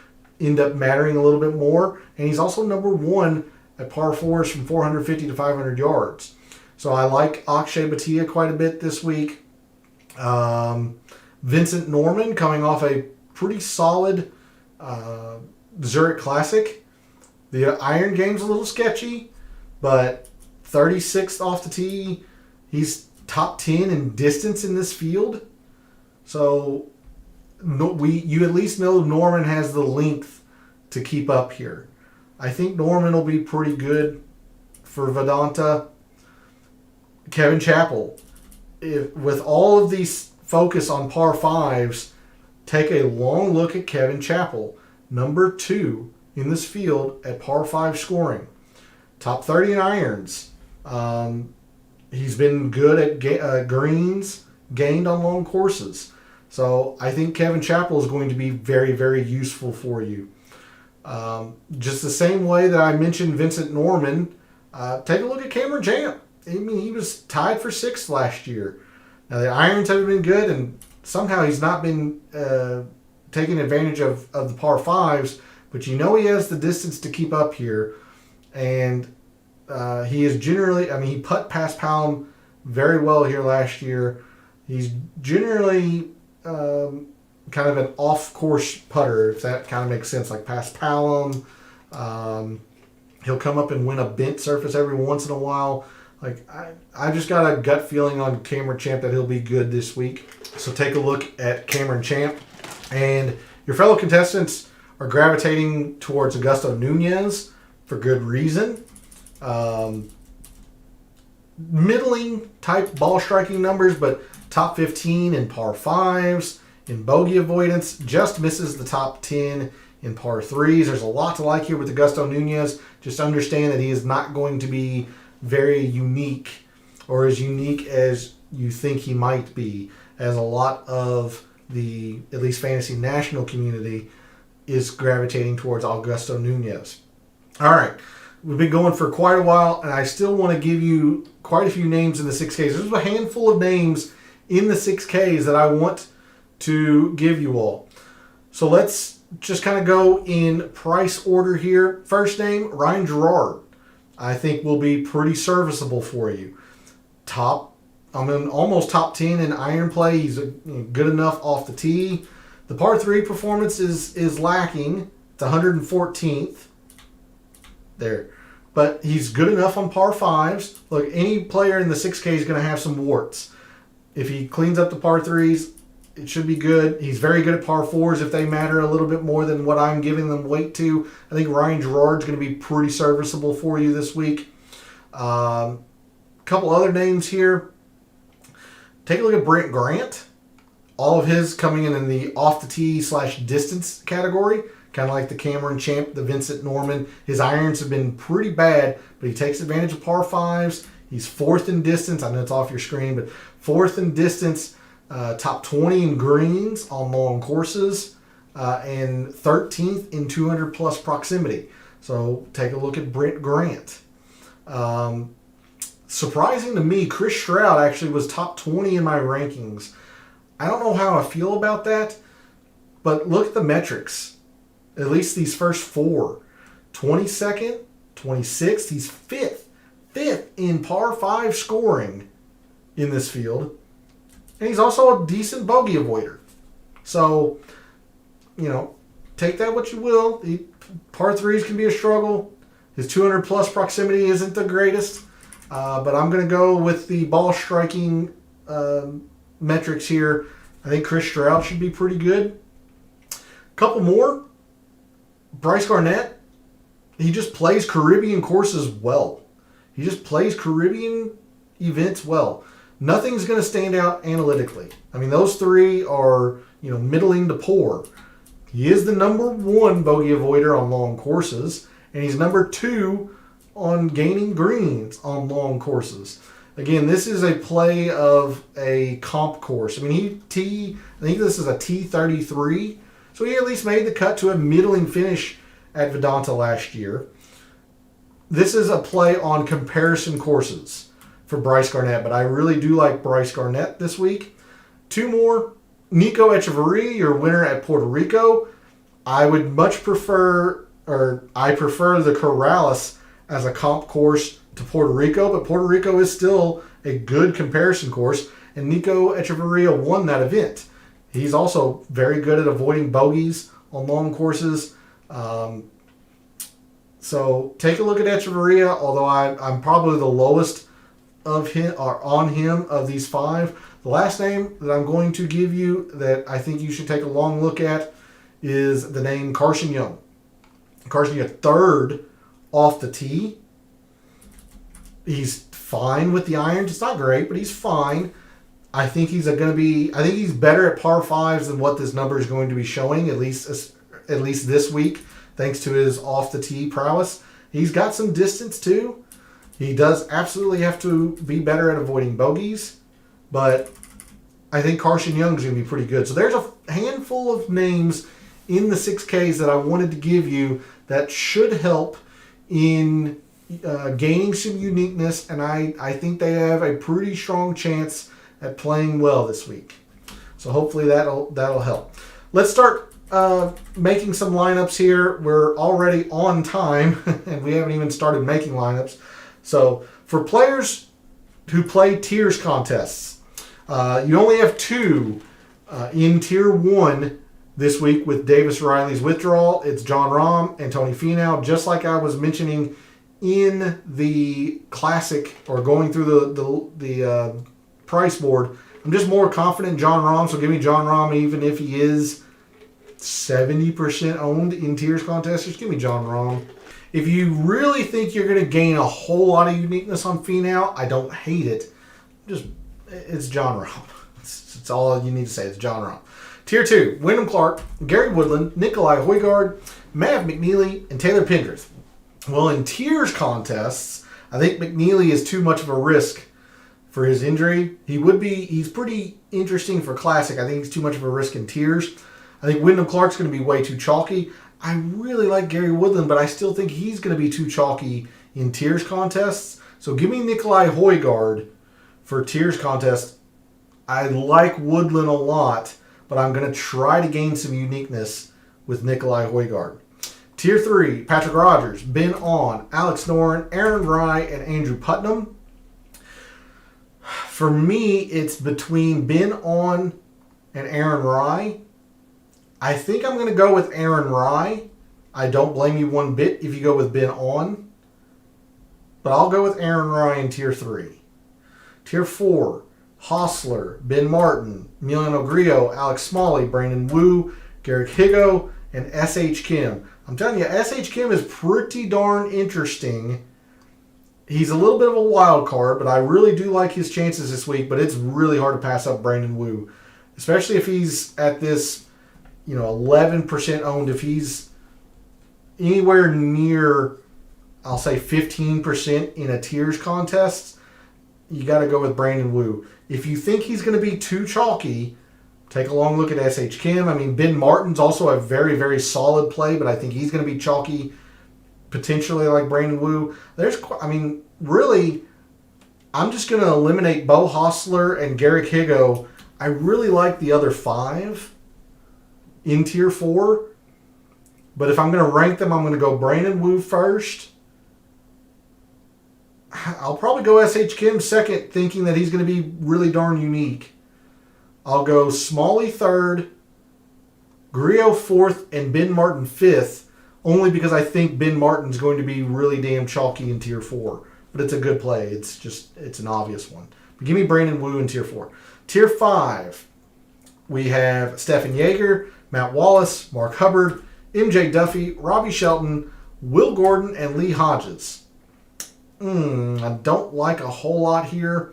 end up mattering a little bit more. And he's also number 1 at par 4s from 450 to 500 yards. So I like Akshay Bhatia quite a bit this week. Vincent Norman coming off a pretty solid Zurich Classic. The iron game's a little sketchy, but 36th off the tee. He's top 10 in distance in this field. So you at least know Norman has the length to keep up here. I think Norman will be pretty good for Vedanta. Kevin Chappell. With all of these focus on par 5s, take a long look at Kevin Chappell. Number 2 in this field at par 5 scoring. Top 30 in irons. He's been good at greens, gained on long courses. So I think Kevin Chappell is going to be very, very useful for you. Just the same way that I mentioned Vincent Norman, take a look at Cameron Champ. I mean, he was tied for 6th last year. Now, the irons have been good, and somehow he's not been taking advantage of the par 5s, but you know he has the distance to keep up here. And he is generally, I mean, he putt past Palm very well here last year. He's generally kind of an off-course putter, if that kind of makes sense, like past Palm. He'll come up and win a bent surface every once in a while. Like I just got a gut feeling on Cameron Champ that he'll be good this week. So take a look at Cameron Champ. And your fellow contestants are gravitating towards Augusto Nunez for good reason. Middling type ball striking numbers, but top 15 in par 5s. In bogey avoidance, just misses the top 10 in par 3s. There's a lot to like here with Augusto Nunez. Just understand that he is not going to be very unique, or as unique as you think he might be, as a lot of the, at least fantasy national community, is gravitating towards Augusto Nunez. All right, we've been going for quite a while, and I still want to give you quite a few names in the 6Ks. There's a handful of names in the 6Ks that I want to give you all. So let's just kind of go in price order here. First name, Ryan Gerard. I think will be pretty serviceable for you. Almost top 10 in iron play. He's good enough off the tee. The par 3 performance is lacking. It's 114th. There. But he's good enough on par 5s. Look, any player in the 6K is going to have some warts. If he cleans up the par 3s, it should be good. He's very good at par 4s if they matter a little bit more than what I'm giving them weight to. I think Ryan Gerard's going to be pretty serviceable for you this week. A couple other names here. Take a look at Brent Grant. All of his coming in the off-the-tee/distance category. Kind of like the Cameron Champ, the Vincent Norman. His irons have been pretty bad, but he takes advantage of par 5s. He's 4th in distance. I know it's off your screen, but 4th in distance. Top 20 in greens on long courses, and 13th in 200 plus proximity. So take a look at Brent Grant. Surprising to me, Chris Stroud actually was top 20 in my rankings. I don't know how I feel about that, but look at the metrics. At least these first 4. 22nd, 26th, he's 5th. 5th in par 5 scoring in this field. And he's also a decent bogey avoider. So, take that what you will. Par 3s can be a struggle. His 200 plus proximity isn't the greatest. But I'm going to go with the ball striking metrics here. I think Chris Stroud should be pretty good. A couple more. Bryce Garnett, he just plays Caribbean courses well. He just plays Caribbean events well. Nothing's going to stand out analytically. I mean, those three are, middling to poor. He is the number 1 bogey avoider on long courses, and he's number 2 on gaining greens on long courses. Again, this is a play of a comp course. I mean, I think this is a T33, so he at least made the cut to a middling finish at Vedanta last year. This is a play on comparison courses for Bryce Garnett, but I really do like Bryce Garnett this week. 2 more. Nico Echeverry, your winner at Puerto Rico. I would much prefer, I prefer the Corrales as a comp course to Puerto Rico, but Puerto Rico is still a good comparison course, and Nico Echeverria won that event. He's also very good at avoiding bogeys on long courses. So take a look at Echeverria, although I'm probably the lowest of him or on him of these 5. The last name that I'm going to give you that I think you should take a long look at is the name Carson Young. Carson Young, 3rd off the tee. He's fine with the irons. It's not great, but he's fine. I think he's better at par 5s than what this number is going to be showing, at least this week, thanks to his off the tee prowess. He's got some distance too. He does absolutely have to be better at avoiding bogeys, but I think Carson Young is going to be pretty good. So there's a handful of names in the 6Ks that I wanted to give you that should help in gaining some uniqueness, and I think they have a pretty strong chance at playing well this week. So hopefully that'll help. Let's start making some lineups here. We're already on time, and we haven't even started making lineups. So for players who play tiers contests, you only have 2 in Tier 1 this week with Davis Riley's withdrawal. It's John Rahm and Tony Finau, just like I was mentioning in the Classic or going through the price board. I'm just more confident in John Rahm, so give me John Rahm even if he is 70% owned in tiers contests. Just give me John Rahm. If you really think you're going to gain a whole lot of uniqueness on Finau, I don't hate it. It's John Rahm. It's all you need to say. It's John Rahm. Tier 2, Wyndham Clark, Gary Woodland, Nikolai Højgaard, Mav McNeely, and Taylor Pendrith. Well, in tiers contests, I think McNeely is too much of a risk for his injury. He's pretty interesting for Classic. I think he's too much of a risk in tiers. I think Wyndham Clark's going to be way too chalky. I really like Gary Woodland, but I still think he's going to be too chalky in tiers contests. So give me Nikolai Højgaard for tiers contest. I like Woodland a lot, but I'm going to try to gain some uniqueness with Nikolai Højgaard. Tier 3, Patrick Rogers, Ben On, Alex Noren, Aaron Rye, and Andrew Putnam. For me, it's between Ben On and Aaron Rye. I think I'm going to go with Aaron Rye. I don't blame you one bit if you go with Ben On. But I'll go with Aaron Rye in Tier 3. Tier 4, Hostler, Ben Martin, Emiliano Grillo, Alex Smalley, Brandon Wu, Garrick Higo, and S.H. Kim. I'm telling you, S.H. Kim is pretty darn interesting. He's a little bit of a wild card, but I really do like his chances this week, but it's really hard to pass up Brandon Wu, especially if he's at this 11% owned. If he's anywhere near, I'll say 15% in a tiers contest, you got to go with Brandon Wu. If you think he's going to be too chalky, take a long look at S.H. Kim. I mean, Ben Martin's also a very, very solid play, but I think he's going to be chalky, potentially like Brandon Wu. Really, I'm just going to eliminate Bo Hostler and Garrick Higo. I really like the other 5 in Tier 4, but if I'm going to rank them, I'm going to go Brandon Wu first. I'll probably go S.H. Kim second, thinking that he's going to be really darn unique. I'll go Smalley 3rd, Grillo 4th, and Ben Martin 5th, only because I think Ben Martin's going to be really damn chalky in Tier 4. but it's a good play. It's an obvious one. But give me Brandon Wu in Tier 4. Tier 5, we have Stephen Yeager, Matt Wallace, Mark Hubbard, MJ Duffy, Robbie Shelton, Will Gordon, and Lee Hodges. I don't like a whole lot here.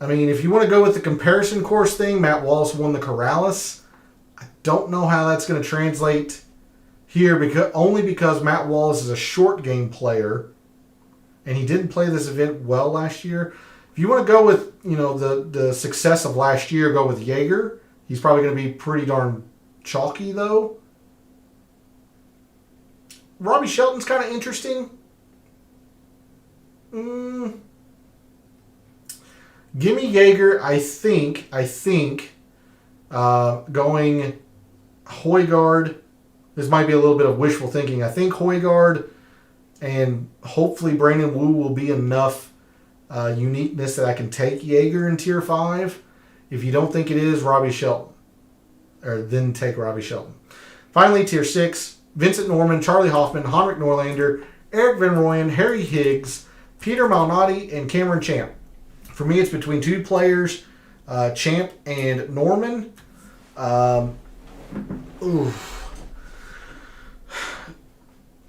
I mean, if you want to go with the comparison course thing, Matt Wallace won the Corrales. I don't know how that's going to translate here, only because Matt Wallace is a short game player, and he didn't play this event well last year. If you want to go with the success of last year, go with Yeager. He's probably going to be pretty darn chalky, though. Robbie Shelton's kind of interesting. Give me Yeager. I think going Højgaard. This might be a little bit of wishful thinking. I think Højgaard and hopefully Brandon Wu will be enough uniqueness that I can take Yeager in Tier 5. If you don't think it is, Robbie Shelton. Or then take Robbie Shelton. Finally, Tier 6, Vincent Norman, Charlie Hoffman, Henrik Norlander, Eric Van Rooyen, Harry Higgs, Peter Malnati, and Cameron Champ. For me, it's between two players, Champ and Norman. I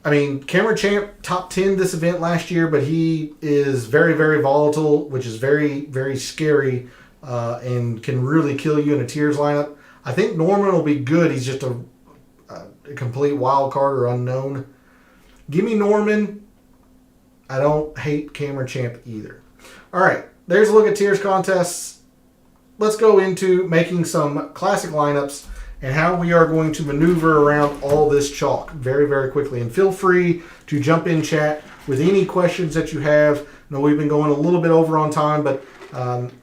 mean, Cameron Champ top 10 this event last year, but he is very, very volatile, which is very, very scary and can really kill you in a tiers lineup. I think Norman will be good. He's just a complete wild card or unknown. Give me Norman. I don't hate Cameron Champ either. All right, there's a look at tiers contests. Let's go into making some classic lineups and how we are going to maneuver around all this chalk very, very quickly. And feel free to jump in chat with any questions that you have. I know we've been going a little bit over on time, but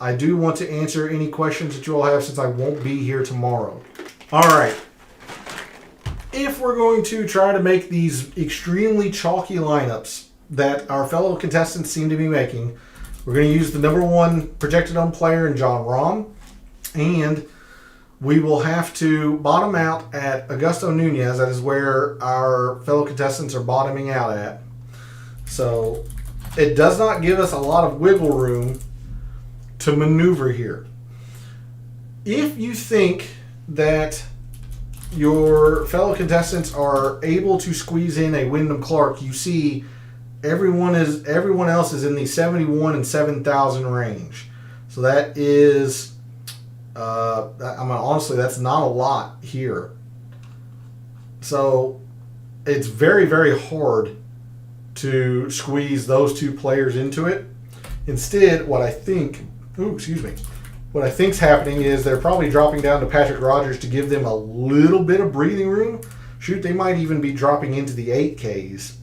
I do want to answer any questions that you all have since I won't be here tomorrow. All right. If we're going to try to make these extremely chalky lineups that our fellow contestants seem to be making, we're going to use the number one projected on player in John Rahm, and we will have to bottom out at Augusto Nunez. That is where our fellow contestants are bottoming out at. So it does not give us a lot of wiggle room to maneuver here. If you think that your fellow contestants are able to squeeze in a Wyndham Clark, you see everyone else is in the 71 and 7,000 range. So that is honestly, that's not a lot here. So it's very, very hard to squeeze those two players into it. Instead, what I think's happening is they're probably dropping down to Patrick Rogers to give them a little bit of breathing room. Shoot, they might even be dropping into the 8Ks.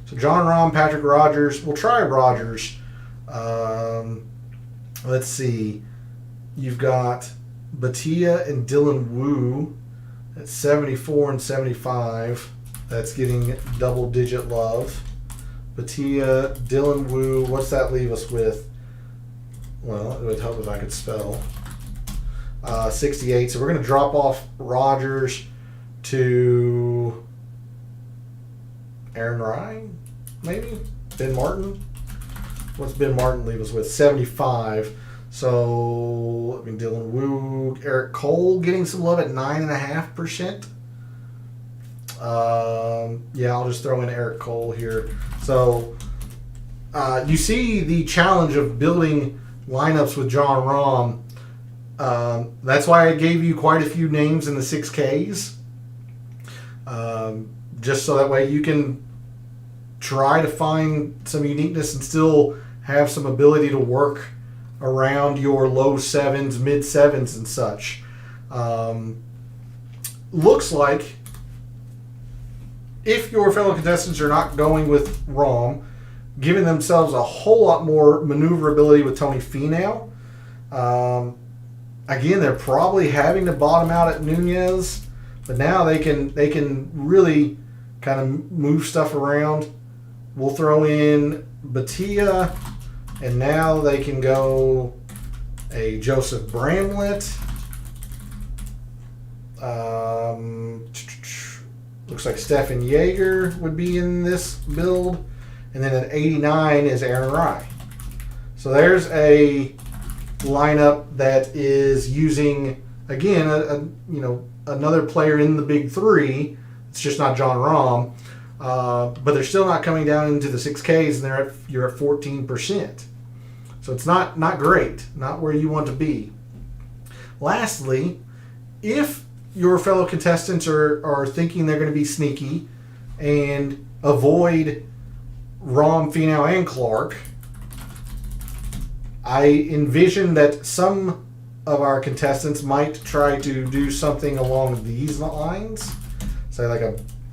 So John Rahm, Patrick Rogers. We'll try Rogers. Let's see. You've got Batia and Dylan Wu at 74 and 75. That's getting double-digit love. Batia, Dylan Wu. What's that leave us with? Well, it would help if I could spell. 68. So we're going to drop off Rogers to Aaron Ryan, maybe? Ben Martin? What's Ben Martin leave us with? 75. So, Dylan Wu, Eric Cole getting some love at 9.5%. Yeah, I'll just throw in Eric Cole here. So, you see the challenge of building lineups with John Rahm. That's why I gave you quite a few names in the 6Ks. Just so that way you can try to find some uniqueness and still have some ability to work around your low 7s, mid 7s and such. Looks like if your fellow contestants are not going with Rahm, giving themselves a whole lot more maneuverability with Tony Finau. Again, they're probably having to bottom out at Nunez, but now they can really kind of move stuff around. We'll throw in Batia, and now they can go a Joseph Bramlett. Looks like Stephen Yeager would be in this build. and then at 89 is Aaron Rye. So there's a lineup that is using, again, another player in the big three. It's just not Jon Rahm, but they're still not coming down into the 6Ks, and you're at 14%. So it's not great, not where you want to be. Lastly, if your fellow contestants are thinking they're going to be sneaky and avoid Rahm, Finau, and Clark, I envision that some of our contestants might try to do something along these lines. Say like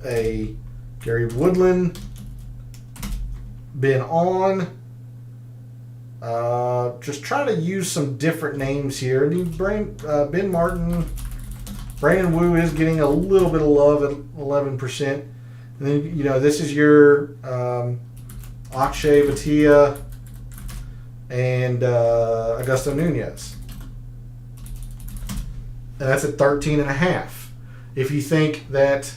a Gary Woodland, Ben On. Just try to use some different names here. Ben Martin, Brandon Wu is getting a little bit of love at 11%. And then, this is your Akshay Bhatia and Augusto Nunez. And that's at 13.5. If you think that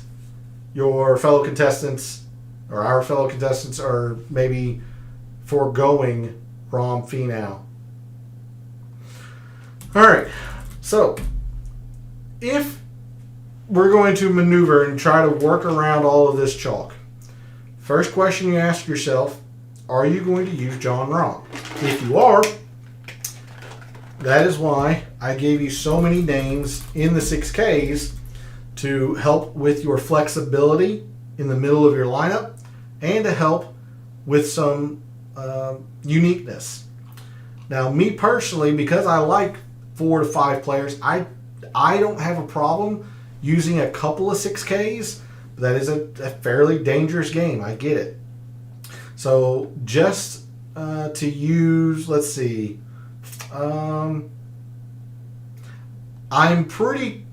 your fellow contestants or our fellow contestants are maybe foregoing Rahm, Finau. All right, so if we're going to maneuver and try to work around all of this chalk, first question you ask yourself, are you going to use Jon Rahm? If you are, that is why I gave you so many names in the 6Ks to help with your flexibility in the middle of your lineup and to help with some uniqueness. Now, me personally, because I like 4 to 5 players, I don't have a problem using a couple of 6Ks. That is a fairly dangerous game. I get it. So just to use, let's see, I'm pretty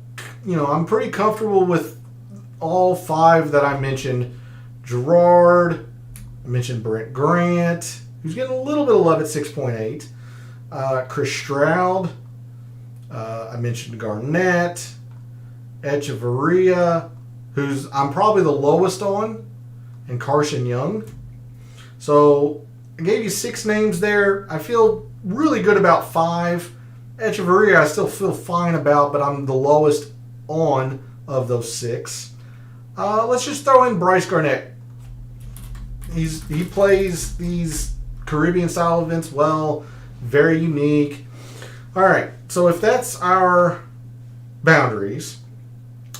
comfortable with all 5 that I mentioned. Gerard, I mentioned Brent Grant, who's getting a little bit of love at 6.8. Chris Stroud, I mentioned Garnett, Echeverria, who's I'm probably the lowest on, and Carson Young. So I gave you 6 names there. I feel really good about 5. Echeverria I still feel fine about, but I'm the lowest on of those 6. Let's just throw in Bryce Garnett. He plays these Caribbean style events well, very unique. All right, so if that's our boundaries,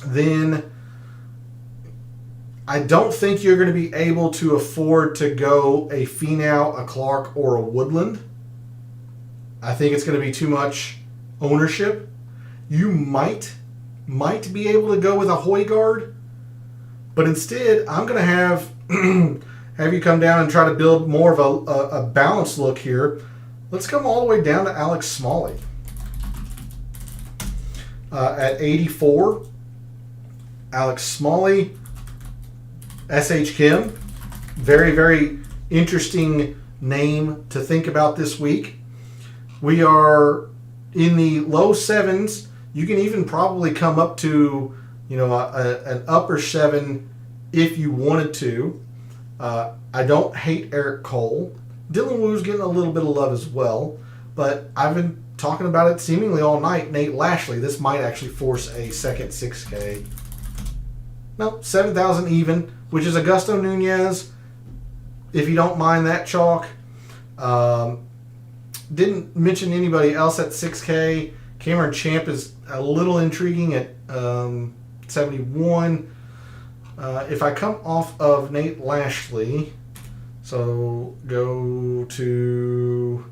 then I don't think you're going to be able to afford to go a Finau, a Clark, or a Woodland. I think it's going to be too much ownership. You might be able to go with a Højgaard, but instead I'm going to have you come down and try to build more of a balanced look here. Let's come all the way down to Alex Smalley. At 84, Alex Smalley, S.H. Kim, very, very interesting name to think about this week. We are in the low 7s. You can even probably come up to, an upper 7 if you wanted to. I don't hate Eric Cole. Dylan Wu's getting a little bit of love as well, but I've been talking about it seemingly all night. Nate Lashley, this might actually force a second 6K. No, 7,000 even, which is Augusto Nunez, if you don't mind that chalk. Didn't mention anybody else at 6K. Cameron Champ is a little intriguing at 71. If I come off of Nate Lashley, so go to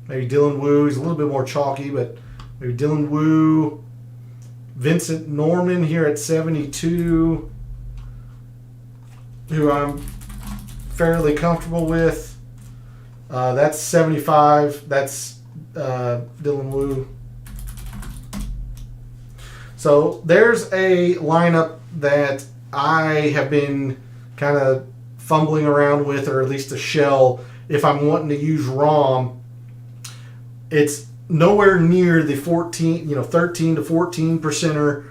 maybe Dylan Wu. He's a little bit more chalky, but maybe Dylan Wu. Vincent Norman here at 72, who I'm fairly comfortable with. That's 75. That's Dylan Wu. So there's a lineup that I have been kind of fumbling around with, or at least a shell. If I'm wanting to use Rahm, it's nowhere near the 13 to 14 percenter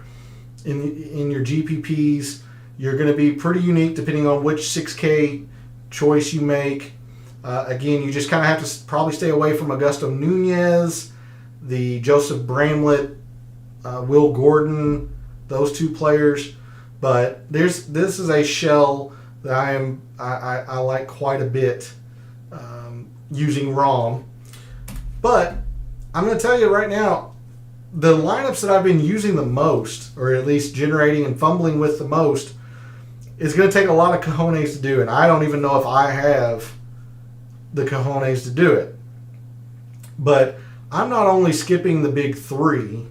in your GPPs. You're going to be pretty unique depending on which 6K choice you make. Again, you just kind of have to probably stay away from Augusto Nunez, the Joseph Bramlett, Will Gordon, those two players. But this is a shell that I like quite a bit using ROM. But I'm going to tell you right now, the lineups that I've been using the most, or at least generating and fumbling with the most, is going to take a lot of cojones to do. And I don't even know if I have the cojones to do it. But I'm not only skipping the big three,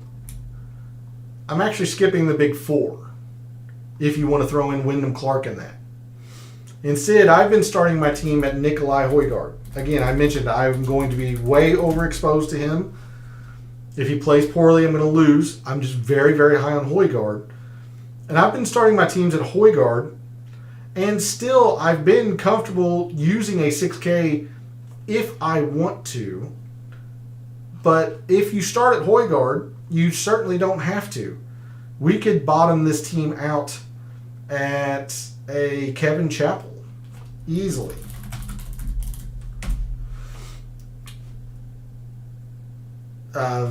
I'm actually skipping the big four, if you want to throw in Wyndham Clark in that. Instead, I've been starting my team at Nikolai Højgaard. Again, I mentioned I'm going to be way overexposed to him. If he plays poorly, I'm going to lose. I'm just very, very high on Højgaard. And I've been starting my teams at Højgaard, and still I've been comfortable using a 6K if I want to. But if you start at Højgaard, you certainly don't have to. We could bottom this team out at a Kevin Chappell easily.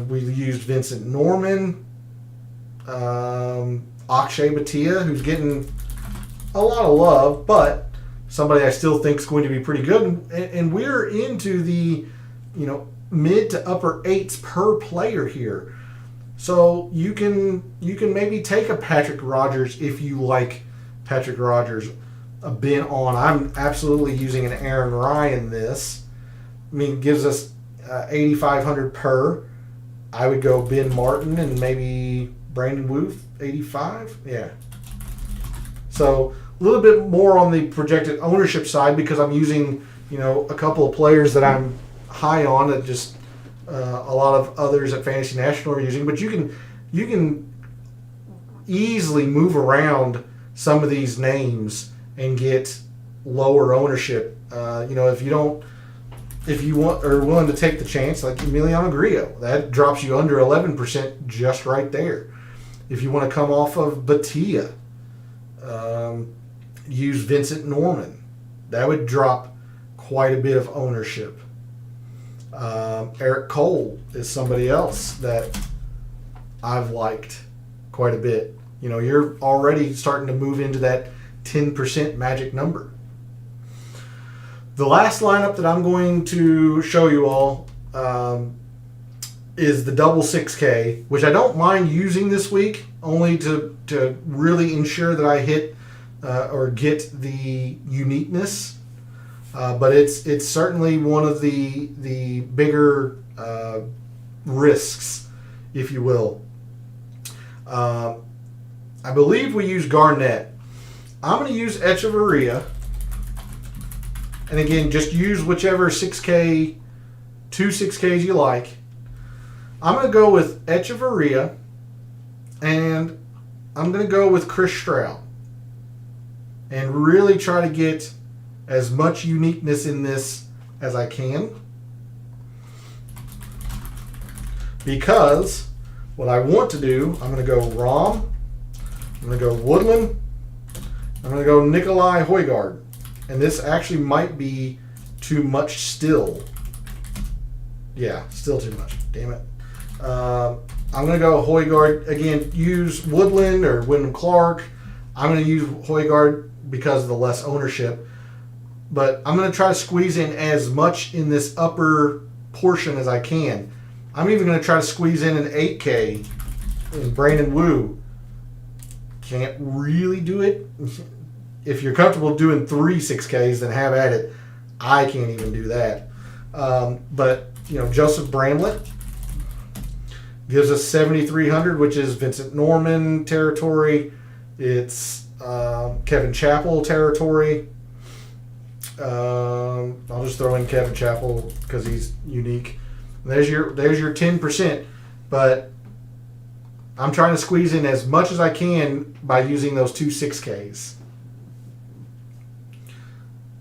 We used Vincent Norman, Akshay Bhatia, who's getting a lot of love, but somebody I still think is going to be pretty good. And we're into the, mid to upper eights per player here. So you can maybe take a Patrick Rogers if you like Patrick Rogers a bit on. I'm absolutely using an Aaron Ryan this. I mean, it gives us 8,500 per. I would go Ben Martin and maybe Brandon Wu, 85. Yeah. So a little bit more on the projected ownership side because I'm using, a couple of players that I'm high on that just a lot of others at Fantasy National are using. But you can easily move around some of these names and get lower ownership. If you are willing to take the chance, like Emiliano Grillo, that drops you under 11% just right there. If you want to come off of Bhatia, use Vincent Norman. That would drop quite a bit of ownership. Eric Cole is somebody else that I've liked quite a bit. You're already starting to move into that 10% magic number. The last lineup that I'm going to show you all is the double 6K, which I don't mind using this week, only to really ensure that I hit or get the uniqueness. But it's certainly one of the bigger risks, if you will. I believe we use Garnett. I'm going to use Echeverria. And again, just use whichever 6K, 2 6Ks you like. I'm going to go with Echeverria, and I'm going to go with Chris Stroud. And really try to get as much uniqueness in this as I can. Because what I want to do, I'm going to go Rahm, I'm going to go Woodland, I'm going to go Nikolai Højgaard. And this actually might be too much still. Yeah, still too much. Damn it. I'm going to go Højgaard. Again, use Woodland or Wyndham Clark. I'm going to use Højgaard because of the less ownership. But I'm going to try to squeeze in as much in this upper portion as I can. I'm even going to try to squeeze in an 8K in Brandon Wu. Can't really do it. If you're comfortable doing 3 6Ks, then have at it. I can't even do that. But Joseph Bramlett gives us 7,300, which is Vincent Norman territory. It's Kevin Chappell territory. I'll just throw in Kevin Chappell because he's unique. There's your 10%. But I'm trying to squeeze in as much as I can by using those 2 6Ks.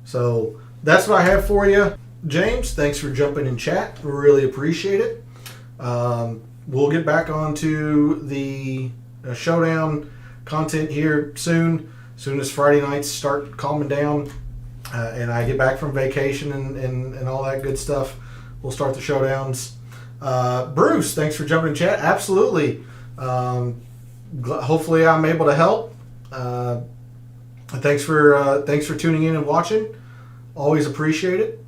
So that's what I have for you. James, thanks for jumping in chat. We really appreciate it. We'll get back onto the showdown content here soon. As soon as Friday nights start calming down and I get back from vacation and all that good stuff, we'll start the showdowns. Bruce, thanks for jumping in chat. Absolutely. Hopefully I'm able to help. Thanks for tuning in and watching. Always appreciate it.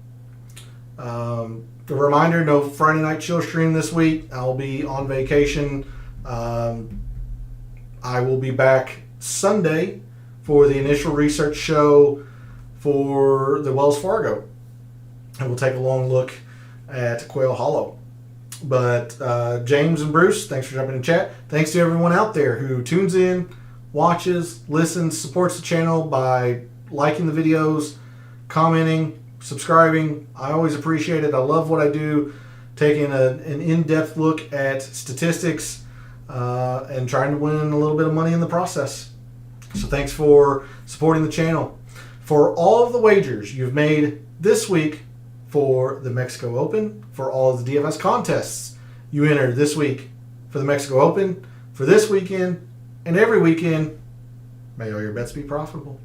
The reminder, no Friday night chill stream this week. I'll be on vacation. I will be back Sunday for the initial research show for the Wells Fargo. And we'll take a long look at Quail Hollow. But James and Bruce, thanks for jumping in chat. Thanks to everyone out there who tunes in, watches, listens, supports the channel by liking the videos, commenting, subscribing. I always appreciate it. I love what I do, taking an in-depth look at statistics and trying to win a little bit of money in the process. So thanks for supporting the channel. For all of the wagers you've made this week for the Mexico Open, for all of the DFS contests you entered this week for the Mexico Open, for this weekend, and every weekend, may all your bets be profitable.